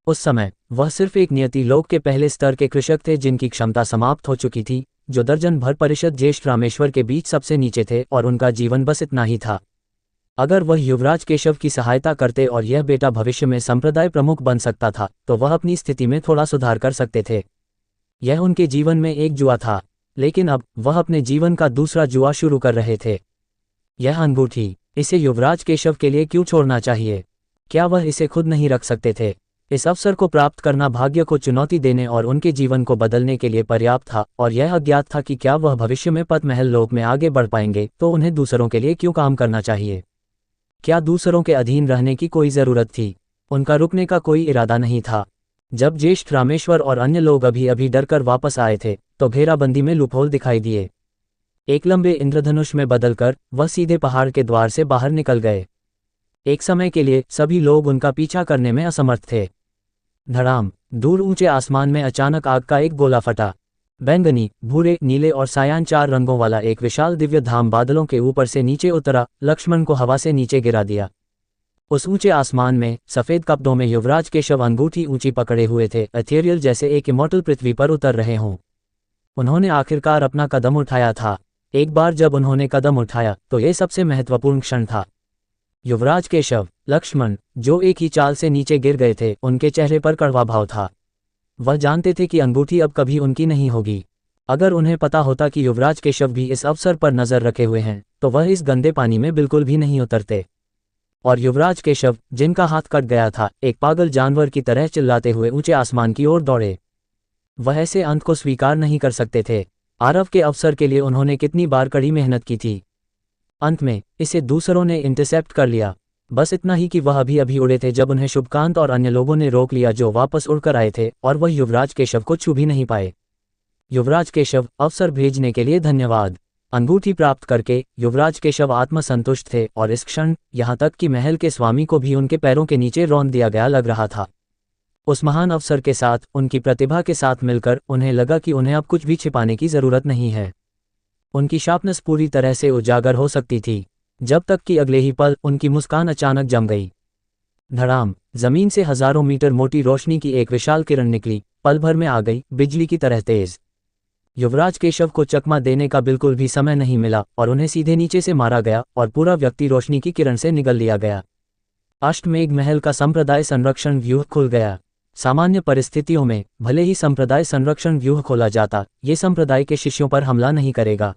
उस समय वह सिर्फ एक नियति लोक के पहले स्तर के कृषक थे जिनकी क्षमता समाप्त हो चुकी थी, जो दर्जन भर परिषद ज्येष्ठ रामेश्वर के बीच सबसे नीचे थे और उनका जीवन बस इतना ही था। अगर वह युवराज केशव की सहायता करते और यह बेटा भविष्य में संप्रदाय प्रमुख बन सकता था, तो वह अपनी स्थिति में थोड़ा सुधार कर सकते थे। यह उनके जीवन में एक जुआ था, लेकिन अब वह अपने जीवन का दूसरा जुआ शुरू कर रहे थे। यह अंगूठी, इसे युवराज केशव के लिए क्यों छोड़ना चाहिए? क्या वह इसे खुद नहीं रख सकते थे? इस अवसर को प्राप्त करना भाग्य को चुनौती देने और उनके जीवन को बदलने के लिए पर्याप्त था, और यह अज्ञात था कि क्या वह भविष्य में पत महल लोक में आगे बढ़ पाएंगे, तो उन्हें दूसरों के लिए क्यों काम करना चाहिए? क्या दूसरों के अधीन रहने की कोई जरूरत थी? उनका रुकने का कोई इरादा नहीं था। जब ज्येष्ठ रामेश्वर और अन्य लोग अभी अभी डरकर वापस आए थे, तो घेराबंदी में लूपहोल दिखाई दिए। एक लंबे इंद्रधनुष में बदलकर वह सीधे पहाड़ के द्वार से बाहर निकल गए। एक समय के लिए सभी लोग उनका पीछा करने में असमर्थ थे। धड़ाम, दूर ऊंचे आसमान में अचानक आग का एक गोला फटा। बैंगनी, भूरे, नीले और सायान 4 रंगों वाला एक विशाल दिव्य धाम बादलों के ऊपर से नीचे उतरा, लक्ष्मण को हवा से नीचे गिरा दिया। उस ऊंचे आसमान में सफेद कपड़ों में युवराज केशव अंगूठी ऊंची पकड़े हुए थे, एथेरियल जैसे एक इमॉर्टल पृथ्वी पर उतर रहे हों। उन्होंने आखिरकार अपना कदम उठाया था। एक बार जब उन्होंने कदम उठाया तो ये सबसे महत्वपूर्ण क्षण था। युवराज केशव, लक्ष्मण, जो एक ही चाल से नीचे गिर गए थे, उनके चेहरे पर कड़वा भाव था। वह जानते थे कि अंगूठी अब कभी उनकी नहीं होगी। अगर उन्हें पता होता कि युवराज केशव भी इस अवसर पर नजर रखे हुए हैं, तो वह इस गंदे पानी में बिल्कुल भी नहीं उतरते। और युवराज केशव, जिनका हाथ कट गया था, एक पागल जानवर की तरह चिल्लाते हुए ऊंचे आसमान की ओर दौड़े। वह ऐसे अंत को स्वीकार नहीं कर सकते थे। आरव के अवसर के लिए उन्होंने कितनी बार कड़ी मेहनत की थी। अंत में इसे दूसरों ने इंटरसेप्ट कर लिया। बस इतना ही कि वह अभी अभी उड़े थे जब उन्हें शुभकांत और अन्य लोगों ने रोक लिया, जो वापस उड़कर आए थे, और वह युवराज केशव को छू भी नहीं पाए। युवराज केशव, अवसर भेजने के लिए धन्यवाद। अंगूठी प्राप्त करके युवराज केशव आत्मसंतुष्ट थे, और इस क्षण यहाँ तक कि महल के स्वामी को भी उनके पैरों के नीचे रौंद दिया गया लग रहा था। उस महान अवसर के साथ, उनकी प्रतिभा के साथ मिलकर उन्हें लगा कि उन्हें अब कुछ भी छिपाने की जरूरत नहीं है। उनकी शार्पनेस पूरी तरह से उजागर हो सकती थी, जब तक कि अगले ही पल उनकी मुस्कान अचानक जम गई। धड़ाम, जमीन से हजारों मीटर मोटी रोशनी की एक विशाल किरण निकली, पल भर में आ गई, बिजली की तरह तेज। युवराज केशव को चकमा देने का बिल्कुल भी समय नहीं मिला, और उन्हें सीधे नीचे से मारा गया, और पूरा व्यक्ति रोशनी की किरण से निगल लिया गया। अष्टमेघ महल का संप्रदाय संरक्षण व्यूह खुल गया। सामान्य परिस्थितियों में भले ही संप्रदाय संरक्षण व्यूह खोला जाता, ये संप्रदाय के शिष्यों पर हमला नहीं करेगा,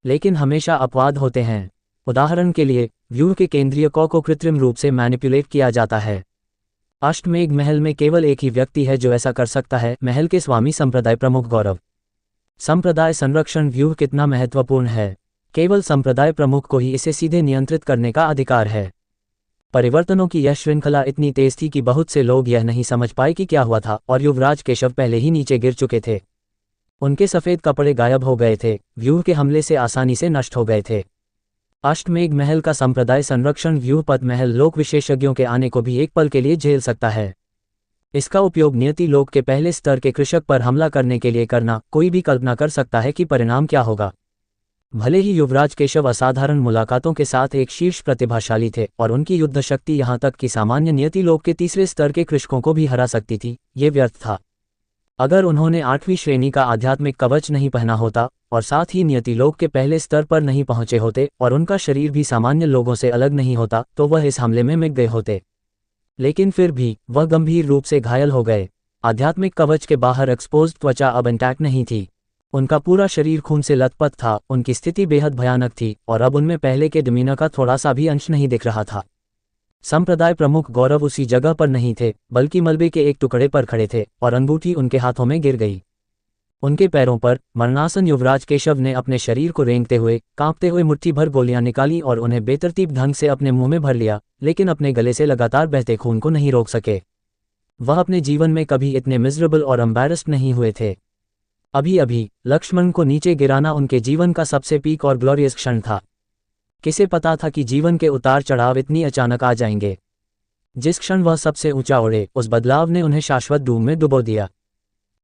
लेकिन हमेशा अपवाद होते हैं। उदाहरण के लिए, व्यूह के केंद्रीय को कृत्रिम रूप से मैनिपुलेट किया जाता है। अष्टमेघ महल में केवल एक ही व्यक्ति है जो ऐसा कर सकता है, महल के स्वामी संप्रदाय प्रमुख गौरव। संप्रदाय संरक्षण व्यूह कितना महत्वपूर्ण है। केवल संप्रदाय प्रमुख को ही इसे सीधे नियंत्रित करने का अधिकार है। परिवर्तनों की यह श्रृंखला इतनी तेज थी कि बहुत से लोग यह नहीं समझ पाए कि क्या हुआ था, और युवराज केशव पहले ही नीचे गिर चुके थे। उनके सफेद कपड़े गायब हो गए थे, व्यूह के हमले से आसानी से नष्ट हो गए थे। अष्टमेघ महल का संप्रदाय संरक्षण व्यूह पद महल लोक विशेषज्ञों के आने को भी एक पल के लिए झेल सकता है। इसका उपयोग नियति लोक के पहले स्तर के कृषक पर हमला करने के लिए करना, कोई भी कल्पना कर सकता है कि परिणाम क्या होगा। भले ही युवराज केशव असाधारण मुलाकातों के साथ एक शीर्ष प्रतिभाशाली थे, और उनकी युद्ध शक्ति यहाँ तक कि सामान्य नियति लोक के तीसरे स्तर के कृषकों को भी हरा सकती थी, ये व्यर्थ था। अगर उन्होंने 8वीं श्रेणी का आध्यात्मिक कवच नहीं पहना होता, और साथ ही नियति लोक के पहले स्तर पर नहीं पहुंचे होते, और उनका शरीर भी सामान्य लोगों से अलग नहीं होता, तो वह इस हमले में मिट गए होते। लेकिन फिर भी वह गंभीर रूप से घायल हो गए। आध्यात्मिक कवच के बाहर एक्सपोज्ड त्वचा अब इंटैक्ट नहीं थी। उनका पूरा शरीर खून से लथपथ था, उनकी स्थिति बेहद भयानक थी, और अब उनमें पहले के डिमीना का थोड़ा सा भी अंश नहीं दिख रहा था। संप्रदाय प्रमुख गौरव उसी जगह पर नहीं थे, बल्कि मलबे के एक टुकड़े पर खड़े थे, और अंगूठी उनके हाथों में गिर गई। उनके पैरों पर मरणासन युवराज केशव ने अपने शरीर को रेंगते हुए, कांपते हुए मुट्ठी भर गोलियां निकाली और उन्हें बेतरतीब ढंग से अपने मुंह में भर लिया, लेकिन अपने गले से लगातार बहते खून को नहीं रोक सके। वह अपने जीवन में कभी इतने मिजरेबल और एम्बैरेस्ड नहीं हुए थे। अभी अभी लक्ष्मण को नीचे गिराना उनके जीवन का सबसे पीक और ग्लोरियस क्षण था। किसे पता था कि जीवन के उतार चढ़ाव इतनी अचानक आ जाएंगे। जिस क्षण वह सबसे ऊंचा उड़े, उस बदलाव ने उन्हें शाश्वत डूब में डुबो दिया।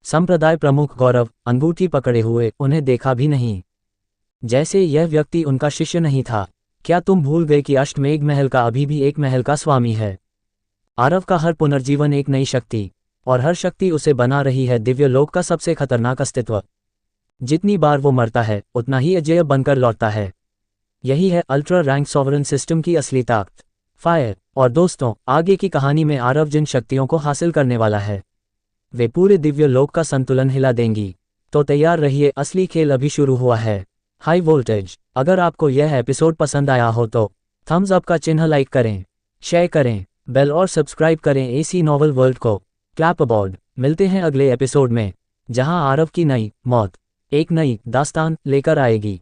संप्रदाय प्रमुख गौरव अंगूठी पकड़े हुए उन्हें देखा भी नहीं, जैसे यह व्यक्ति उनका शिष्य नहीं था। क्या तुम भूल गए कि अष्टमेघ महल का अभी भी एक महल का स्वामी है? आरव का हर पुनर्जीवन एक नई शक्ति, और हर शक्ति उसे बना रही है दिव्य लोक का सबसे खतरनाक अस्तित्व। जितनी बार वो मरता है, उतना ही अजेय बनकर लौटता है। यही है अल्ट्रा रैंक सॉवरन सिस्टम की असली ताकत। फायर। और दोस्तों, आगे की कहानी में आरव जिन शक्तियों को हासिल करने वाला है, वे पूरे दिव्य लोक का संतुलन हिला देंगी। तो तैयार रहिए, असली खेल अभी शुरू हुआ है। High voltage. अगर आपको यह एपिसोड पसंद आया हो तो थम्स अप का चिन्ह लाइक करें, शेयर करें, बेल और सब्सक्राइब करें एसी नॉवल वर्ल्ड को। क्लैप अबॉर्ड। मिलते हैं अगले एपिसोड में, जहां आरव की नई मौत एक नई दास्तान लेकर आएगी।